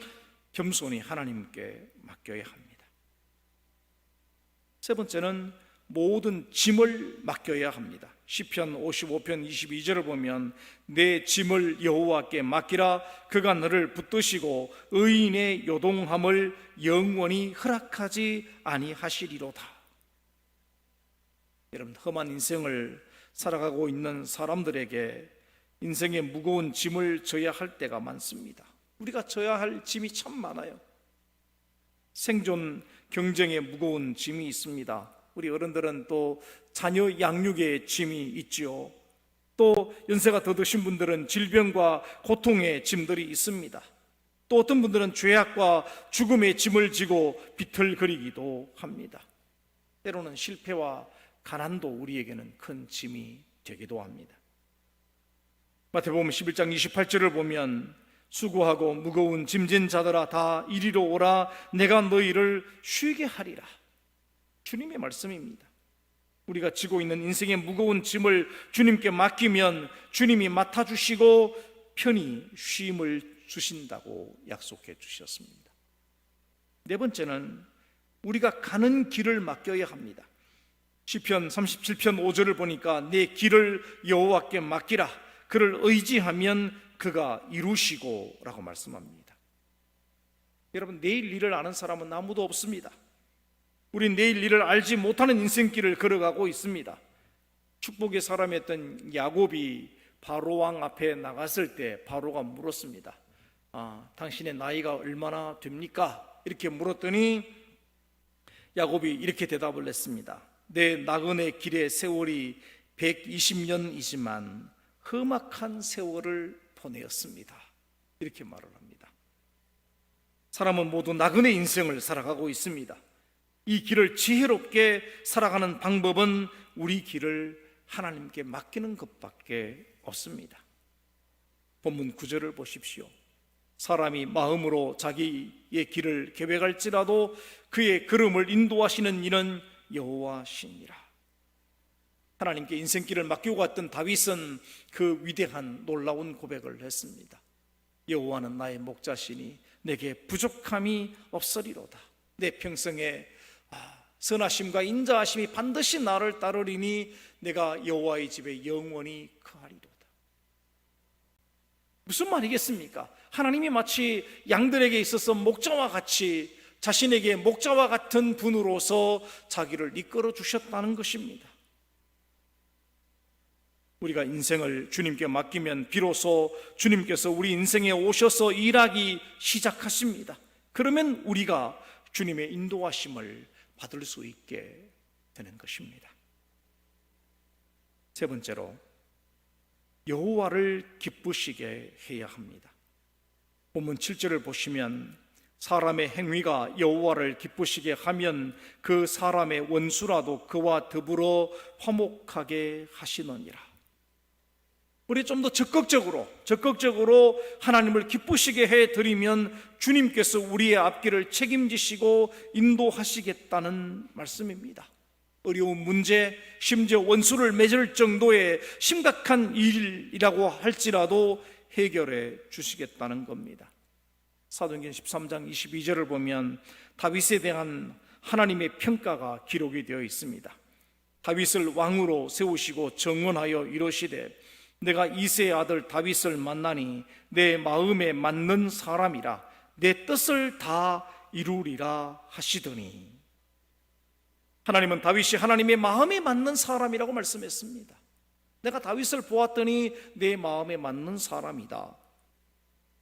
겸손히 하나님께 맡겨야 합니다. 세 번째는 모든 짐을 맡겨야 합니다. 시편 55편 22절을 보면 내 짐을 여호와께 맡기라. 그가 너를 붙드시고 의인의 요동함을 영원히 허락하지 아니하시리로다. 여러분, 험한 인생을 살아가고 있는 사람들에게 인생의 무거운 짐을 져야 할 때가 많습니다. 우리가 져야 할 짐이 참 많아요. 생존 경쟁에 무거운 짐이 있습니다. 우리 어른들은 또 자녀 양육의 짐이 있지요. 또 연세가 더 드신 분들은 질병과 고통의 짐들이 있습니다. 또 어떤 분들은 죄악과 죽음의 짐을 지고 비틀거리기도 합니다. 때로는 실패와 가난도 우리에게는 큰 짐이 되기도 합니다. 마태복음 11장 28절을 보면 수고하고 무거운 짐진 자들아 다 이리로 오라. 내가 너희를 쉬게 하리라. 주님의 말씀입니다. 우리가 지고 있는 인생의 무거운 짐을 주님께 맡기면 주님이 맡아주시고 편히 쉼을 주신다고 약속해 주셨습니다. 네 번째는 우리가 가는 길을 맡겨야 합니다. 시편 37편 5절을 보니까 내 길을 여호와께 맡기라. 그를 의지하면 그가 이루시고 라고 말씀합니다. 여러분, 내일 일을 아는 사람은 아무도 없습니다. 우린 내일 일을 알지 못하는 인생길을 걸어가고 있습니다. 축복의 사람이었던 야곱이 바로왕 앞에 나갔을 때 바로가 물었습니다. 당신의 나이가 얼마나 됩니까? 이렇게 물었더니 야곱이 이렇게 대답을 했습니다. 내 나그네 길의 세월이 120년이지만 험악한 세월을 보내었습니다. 이렇게 말을 합니다. 사람은 모두 나그네 인생을 살아가고 있습니다. 이 길을 지혜롭게 살아가는 방법은 우리 길을 하나님께 맡기는 것밖에 없습니다. 본문 9절을 보십시오. 사람이 마음으로 자기의 길을 계획할지라도 그의 걸음을 인도하시는 이는 여호와시니라. 하나님께 인생길을 맡기고 갔던 다윗은 그 위대한 놀라운 고백을 했습니다. 여호와는 나의 목자시니 내게 부족함이 없으리로다. 내 평생에 선하심과 인자하심이 반드시 나를 따르리니 내가 여호와의 집에 영원히 거하리로다. 무슨 말이겠습니까? 하나님이 마치 양들에게 있어서 목자와 같이 자신에게 목자와 같은 분으로서 자기를 이끌어 주셨다는 것입니다. 우리가 인생을 주님께 맡기면 비로소 주님께서 우리 인생에 오셔서 일하기 시작하십니다. 그러면 우리가 주님의 인도하심을 받을 수 있게 되는 것입니다. 세 번째로, 여호와를 기쁘시게 해야 합니다. 본문 7절을 보시면 사람의 행위가 여호와를 기쁘시게 하면 그 사람의 원수라도 그와 더불어 화목하게 하시느니라. 우리 좀 더 적극적으로 하나님을 기쁘시게 해드리면 주님께서 우리의 앞길을 책임지시고 인도하시겠다는 말씀입니다. 어려운 문제, 심지어 원수를 맺을 정도의 심각한 일이라고 할지라도 해결해 주시겠다는 겁니다. 사도행전 13장 22절을 보면 다윗에 대한 하나님의 평가가 기록이 되어 있습니다. 다윗을 왕으로 세우시고 정언하여 이르시되 내가 이새의 아들 다윗을 만나니 내 마음에 맞는 사람이라 내 뜻을 다 이루리라 하시더니, 하나님은 다윗이 하나님의 마음에 맞는 사람이라고 말씀했습니다. 내가 다윗을 보았더니 내 마음에 맞는 사람이다.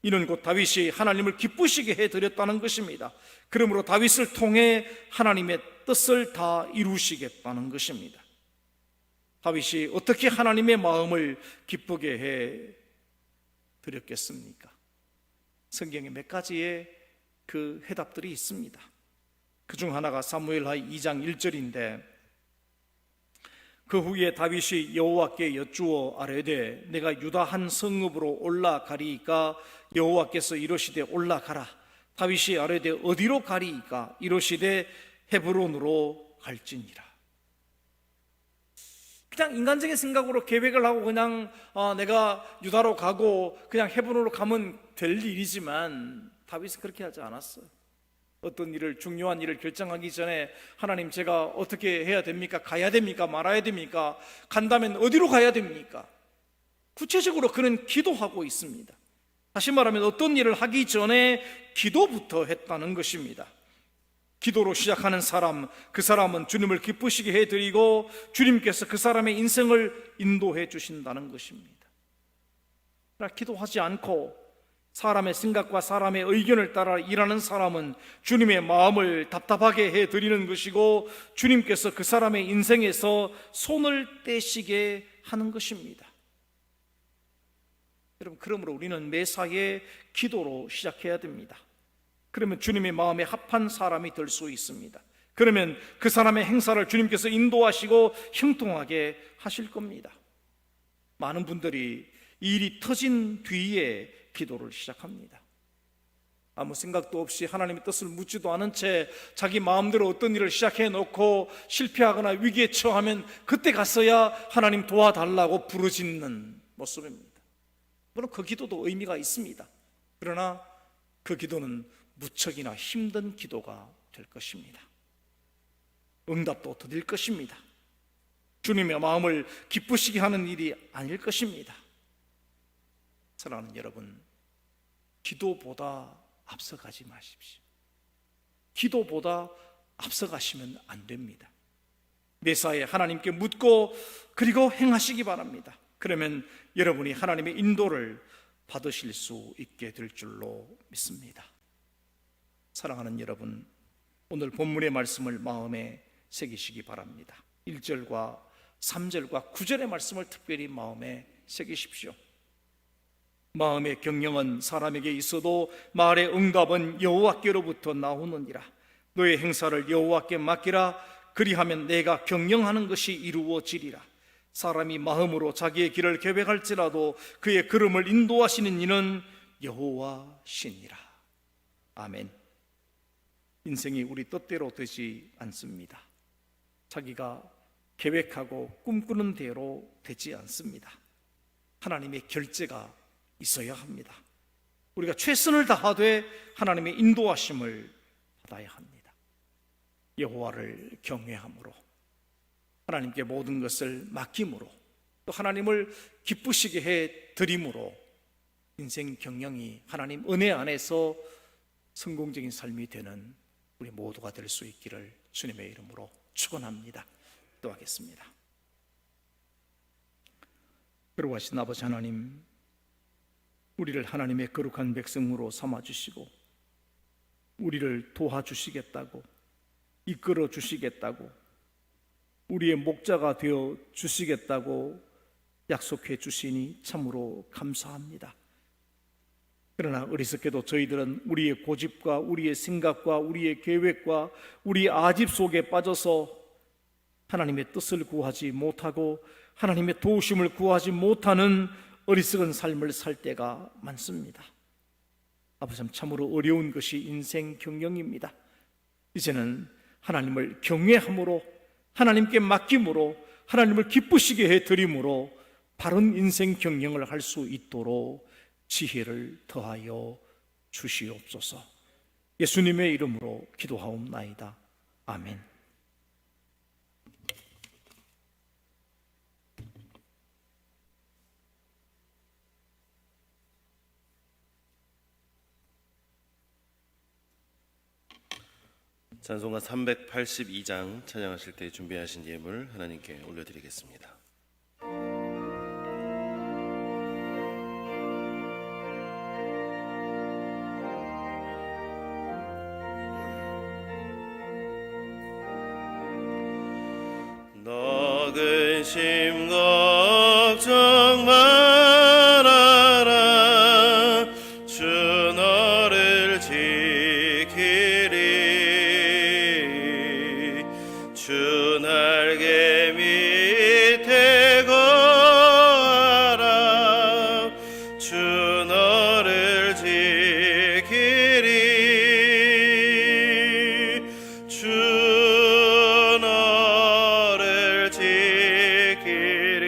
이는 곧 다윗이 하나님을 기쁘시게 해드렸다는 것입니다. 그러므로 다윗을 통해 하나님의 뜻을 다 이루시겠다는 것입니다. 다윗이 어떻게 하나님의 마음을 기쁘게 해 드렸겠습니까? 성경에 몇 가지의 그 해답들이 있습니다. 그중 하나가 사무엘하 2장 1절인데, 그 후에 다윗이 여호와께 여쭈어 아뢰되 내가 유다 한 성읍으로 올라가리이까 여호와께서 이르시되 올라가라. 다윗이 아뢰되 어디로 가리이까? 이르시되 헤브론으로 갈지니라. 그냥 인간적인 생각으로 계획을 하고 그냥 내가 유다로 가고 그냥 헤브론으로 가면 될 일이지만 다윗은 그렇게 하지 않았어요. 어떤 일을, 중요한 일을 결정하기 전에 하나님, 제가 어떻게 해야 됩니까? 가야 됩니까? 말아야 됩니까? 간다면 어디로 가야 됩니까? 구체적으로 그는 기도하고 있습니다. 다시 말하면 어떤 일을 하기 전에 기도부터 했다는 것입니다. 기도로 시작하는 사람, 그 사람은 주님을 기쁘시게 해드리고 주님께서 그 사람의 인생을 인도해 주신다는 것입니다. 그러나 기도하지 않고 사람의 생각과 사람의 의견을 따라 일하는 사람은 주님의 마음을 답답하게 해드리는 것이고 주님께서 그 사람의 인생에서 손을 떼시게 하는 것입니다. 여러분, 그러므로 우리는 매사에 기도로 시작해야 됩니다. 그러면 주님의 마음에 합한 사람이 될 수 있습니다. 그러면 그 사람의 행사를 주님께서 인도하시고 형통하게 하실 겁니다. 많은 분들이 이 일이 터진 뒤에 기도를 시작합니다. 아무 생각도 없이 하나님의 뜻을 묻지도 않은 채 자기 마음대로 어떤 일을 시작해 놓고 실패하거나 위기에 처하면 그때 가서야 하나님 도와달라고 부르짖는 모습입니다. 물론 그 기도도 의미가 있습니다. 그러나 그 기도는 무척이나 힘든 기도가 될 것입니다. 응답도 더딜 것입니다. 주님의 마음을 기쁘시게 하는 일이 아닐 것입니다. 사랑하는 여러분, 기도보다 앞서가지 마십시오. 기도보다 앞서가시면 안 됩니다. 매사에 하나님께 묻고 그리고 행하시기 바랍니다. 그러면 여러분이 하나님의 인도를 받으실 수 있게 될 줄로 믿습니다. 사랑하는 여러분, 오늘 본문의 말씀을 마음에 새기시기 바랍니다. 1절과 3절과 9절의 말씀을 특별히 마음에 새기십시오. 마음의 경영은 사람에게 있어도 말의 응답은 여호와께로부터 나오느니라. 너의 행사를 여호와께 맡기라. 그리하면 내가 경영하는 것이 이루어지리라. 사람이 마음으로 자기의 길을 계획할지라도 그의 걸음을 인도하시는 이는 여호와시니라. 아멘. 인생이 우리 뜻대로 되지 않습니다. 자기가 계획하고 꿈꾸는 대로 되지 않습니다. 하나님의 결재가 있어야 합니다. 우리가 최선을 다하되 하나님의 인도하심을 받아야 합니다. 여호와를 경외함으로, 하나님께 모든 것을 맡김으로, 또 하나님을 기쁘시게 해 드림으로 인생 경영이 하나님 은혜 안에서 성공적인 삶이 되는 우리 모두가 될 수 있기를 주님의 이름으로 축원합니다. 기도하겠습니다. 거룩하신 아버지 하나님, 우리를 하나님의 거룩한 백성으로 삼아주시고 우리를 도와주시겠다고, 이끌어 주시겠다고, 우리의 목자가 되어 주시겠다고 약속해 주시니 참으로 감사합니다. 그러나 어리석게도 저희들은 우리의 고집과 우리의 생각과 우리의 계획과 우리의 아집 속에 빠져서 하나님의 뜻을 구하지 못하고 하나님의 도우심을 구하지 못하는 어리석은 삶을 살 때가 많습니다. 아버지, 참으로 어려운 것이 인생 경영입니다. 이제는 하나님을 경외함으로, 하나님께 맡김으로, 하나님을 기쁘시게 해드림으로 바른 인생 경영을 할 수 있도록 지혜를 더하여 주시옵소서. 예수님의 이름으로 기도하옵나이다. 아멘. 찬송가 382장 찬양하실 때 준비하신 예물 하나님께 올려드리겠습니다. 너 근심 걱정 말아라. 주 너를 지키리. 주 날개 밑에 거하라. 주 너를 지키리. 주 너를 지키리.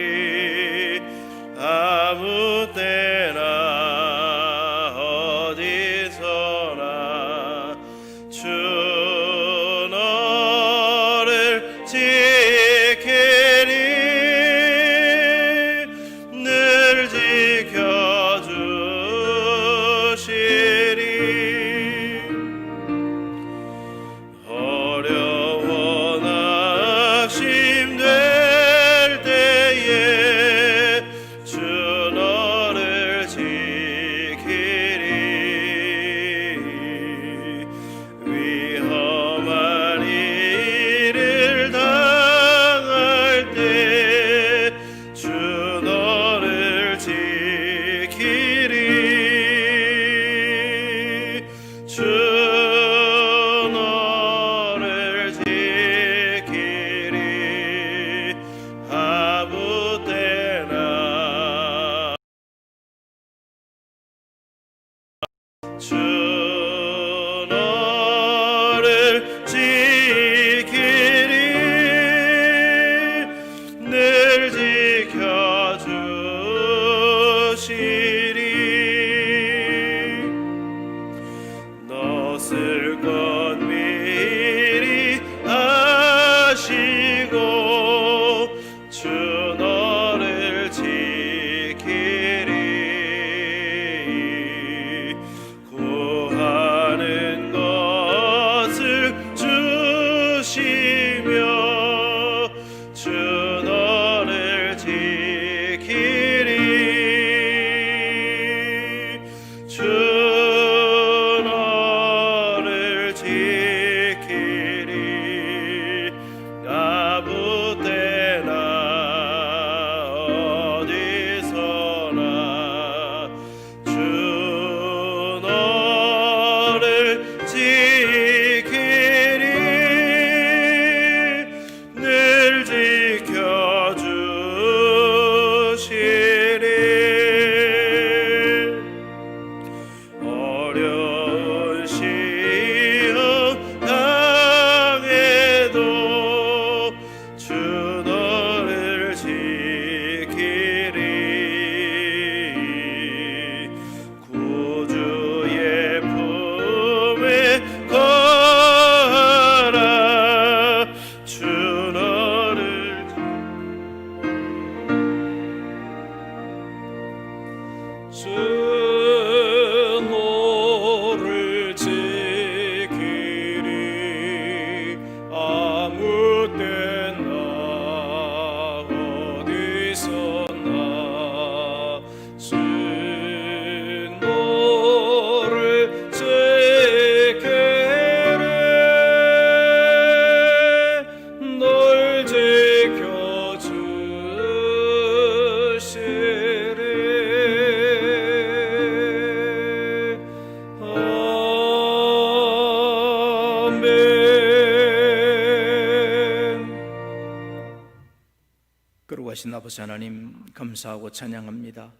거룩하신 아버지 하나님, 감사하고 찬양합니다.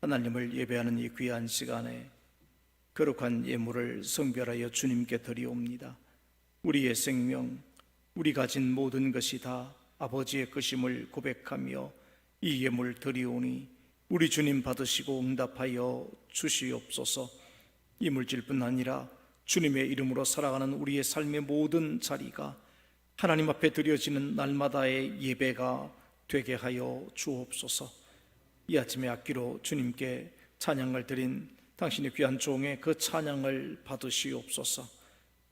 하나님을 예배하는 이 귀한 시간에 거룩한 예물을 성별하여 주님께 드리옵니다. 우리의 생명, 우리 가진 모든 것이 다 아버지의 것임을 고백하며 이 예물 드리오니 우리 주님 받으시고 응답하여 주시옵소서. 이 물질뿐 아니라 주님의 이름으로 살아가는 우리의 삶의 모든 자리가 하나님 앞에 드려지는 날마다의 예배가 되게 하여 주옵소서. 이 아침에 악기로 주님께 찬양을 드린 당신의 귀한 종의 그 찬양을 받으시옵소서.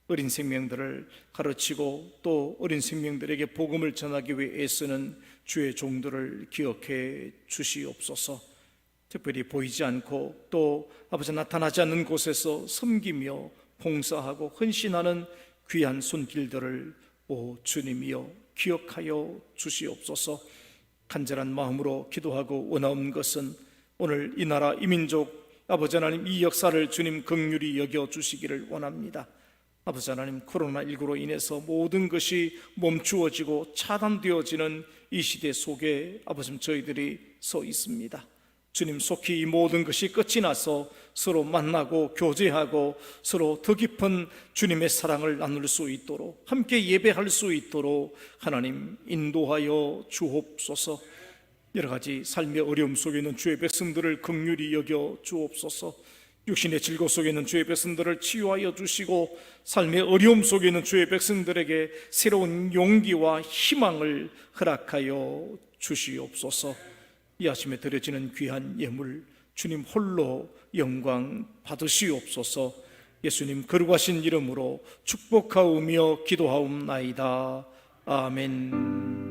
어린 생명들을 가르치고 또 어린 생명들에게 복음을 전하기 위해 애쓰는 주의 종들을 기억해 주시옵소서. 특별히 보이지 않고 또 아버지 나타나지 않는 곳에서 섬기며 봉사하고 헌신하는 귀한 손길들을 오 주님이여 기억하여 주시옵소서. 간절한 마음으로 기도하고 원하는 것은 오늘 이 나라 이 민족 아버지 하나님 이 역사를 주님 긍휼히 여겨 주시기를 원합니다. 아버지 하나님, 코로나19로 인해서 모든 것이 멈추어지고 차단되어지는 이 시대 속에 아버지 저희들이 서 있습니다. 주님, 속히 이 모든 것이 끝이 나서 서로 만나고 교제하고 서로 더 깊은 주님의 사랑을 나눌 수 있도록 함께 예배할 수 있도록 하나님 인도하여 주옵소서. 여러 가지 삶의 어려움 속에 있는 주의 백성들을 긍휼히 여겨 주옵소서. 육신의 질고 속에 있는 주의 백성들을 치유하여 주시고 삶의 어려움 속에 있는 주의 백성들에게 새로운 용기와 희망을 허락하여 주시옵소서. 이 아침에 드려지는 귀한 예물 주님 홀로 영광 받으시옵소서. 예수님 거룩하신 이름으로 축복하오며 기도하옵나이다. 아멘.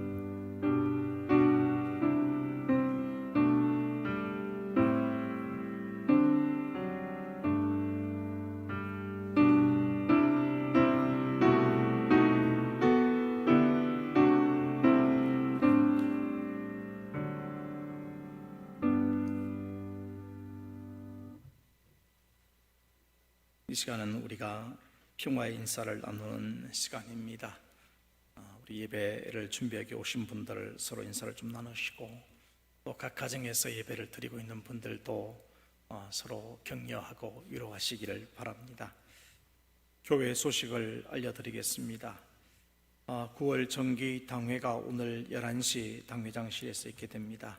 이 시간은 우리가 평화의 인사를 나누는 시간입니다. 우리 예배를 준비하기 오신 분들 서로 인사를 좀 나누시고 또 각 가정에서 예배를 드리고 있는 분들도 서로 격려하고 위로하시기를 바랍니다. 교회 소식을 알려드리겠습니다. 9월 정기 당회가 오늘 11시 당회장실에서 있게 됩니다.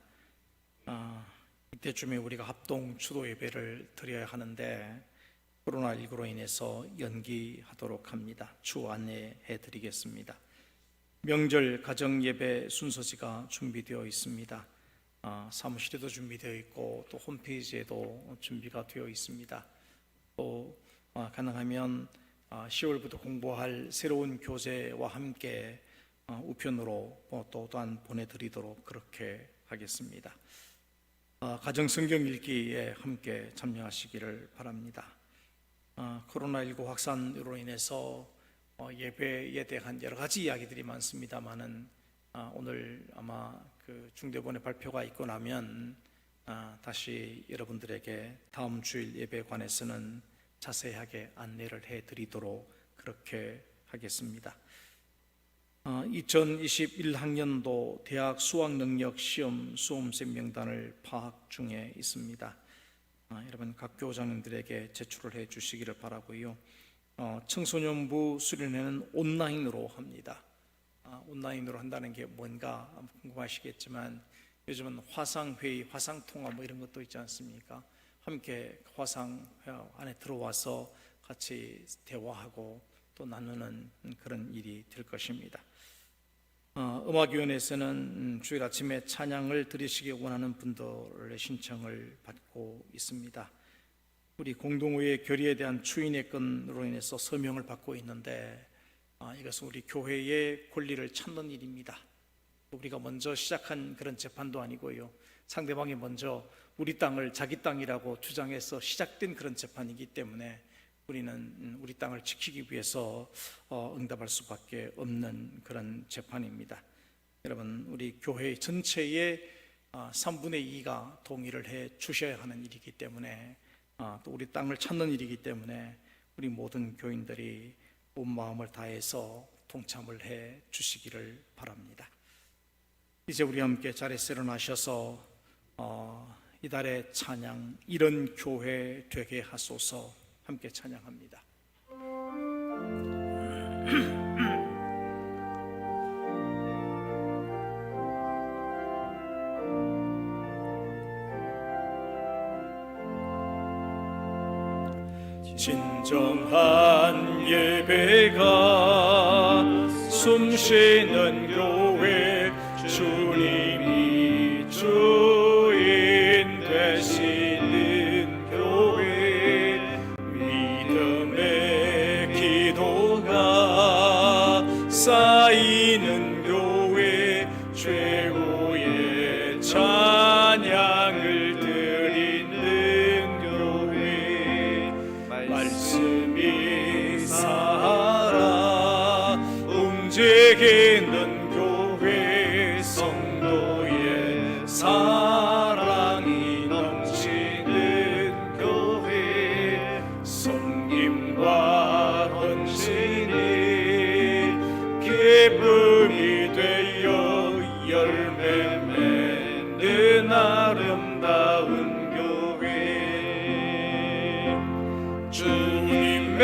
이때쯤에 우리가 합동 추도 예배를 드려야 하는데 코로나19로 인해서 연기하도록 합니다. 추후 안내해 드리겠습니다. 명절 가정예배 순서지가 준비되어 있습니다. 사무실에도 준비되어 있고 또 홈페이지에도 준비가 되어 있습니다. 또 가능하면 10월부터 공부할 새로운 교재와 함께 우편으로 또한 보내드리도록 그렇게 하겠습니다. 가정 성경 읽기에 함께 참여하시기를 바랍니다. 코로나19 확산으로 인해서 예배에 대한 여러 가지 이야기들이 많습니다만은 오늘 아마 그 중대본의 발표가 있고 나면 다시 여러분들에게 다음 주일 예배에 관해서는 자세하게 안내를 해드리도록 그렇게 하겠습니다. 2021학년도 대학 수학능력 시험 수험생 명단을 파악 중에 있습니다. 여러분 각 교장님들에게 제출을 해 주시기를 바라고요. 청소년부 수련회는 온라인으로 합니다. 온라인으로 한다는 게 뭔가 궁금하시겠지만 요즘은 화상회의, 화상통화 뭐 이런 것도 있지 않습니까? 함께 화상 안에 들어와서 같이 대화하고 또 나누는 그런 일이 될 것입니다. 음악위원회에서는 주일 아침에 찬양을 드리시기 원하는 분들의 신청을 받고 있습니다. 우리 공동의회 결의에 대한 추인의 건으로 인해서 서명을 받고 있는데 이것은 우리 교회의 권리를 찾는 일입니다. 우리가 먼저 시작한 그런 재판도 아니고요. 상대방이 먼저 우리 땅을 자기 땅이라고 주장해서 시작된 그런 재판이기 때문에 우리는 우리 땅을 지키기 위해서 응답할 수밖에 없는 그런 재판입니다. 여러분 우리 교회 전체의 3분의 2가 동의를 해 주셔야 하는 일이기 때문에 또 우리 땅을 찾는 일이기 때문에 우리 모든 교인들이 온 마음을 다해서 동참을 해 주시기를 바랍니다. 이제 우리 함께 자리에서 일어나셔서 이달의 찬양 이런 교회 되게 하소서 함께 찬양합니다. 진정한 예배가 숨쉬는 교회 주님이 주인 되시는 교회 믿음의 기도가 쌓이는 교회 최고의 찬양을 드리는 교회 말씀이 살아 움직이는 교회 성도의 사랑이 넘치는 교회 섬김과 헌신이 기쁨이 되어 열매 맺는 아름다운 교회 주님의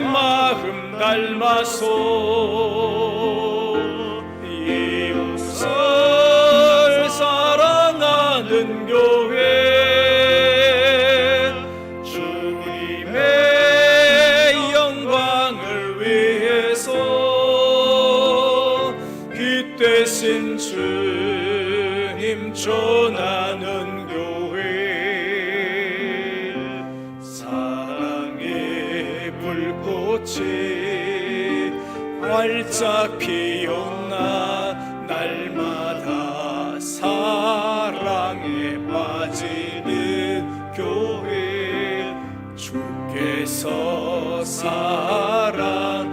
마음 닮아서 이웃을 사랑하는 교회 주님의 영광을 위해서 깃대신 주님 전하는 교회 사랑의 불꽃이 활짝 피었나 날마다 사랑에 빠지는 교회 주께서 사랑하는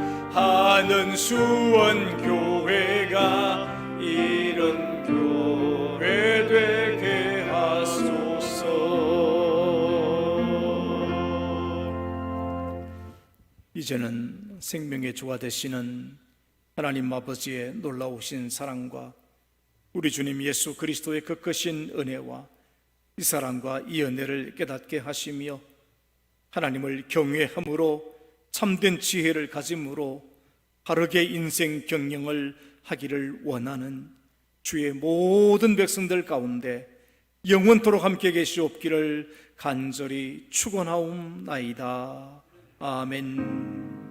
수원교회가 이런 교회 되게 하소서. 이제는 생명의 주가 되시는 하나님 아버지의 놀라우신 사랑과 우리 주님 예수 그리스도의 그 크신 은혜와 이 사랑과 이 은혜를 깨닫게 하시며 하나님을 경외함으로 참된 지혜를 가짐으로 바르게 인생 경영을 하기를 원하는 주의 모든 백성들 가운데 영원토록 함께 계시옵기를 간절히 축원하옵나이다. 아멘.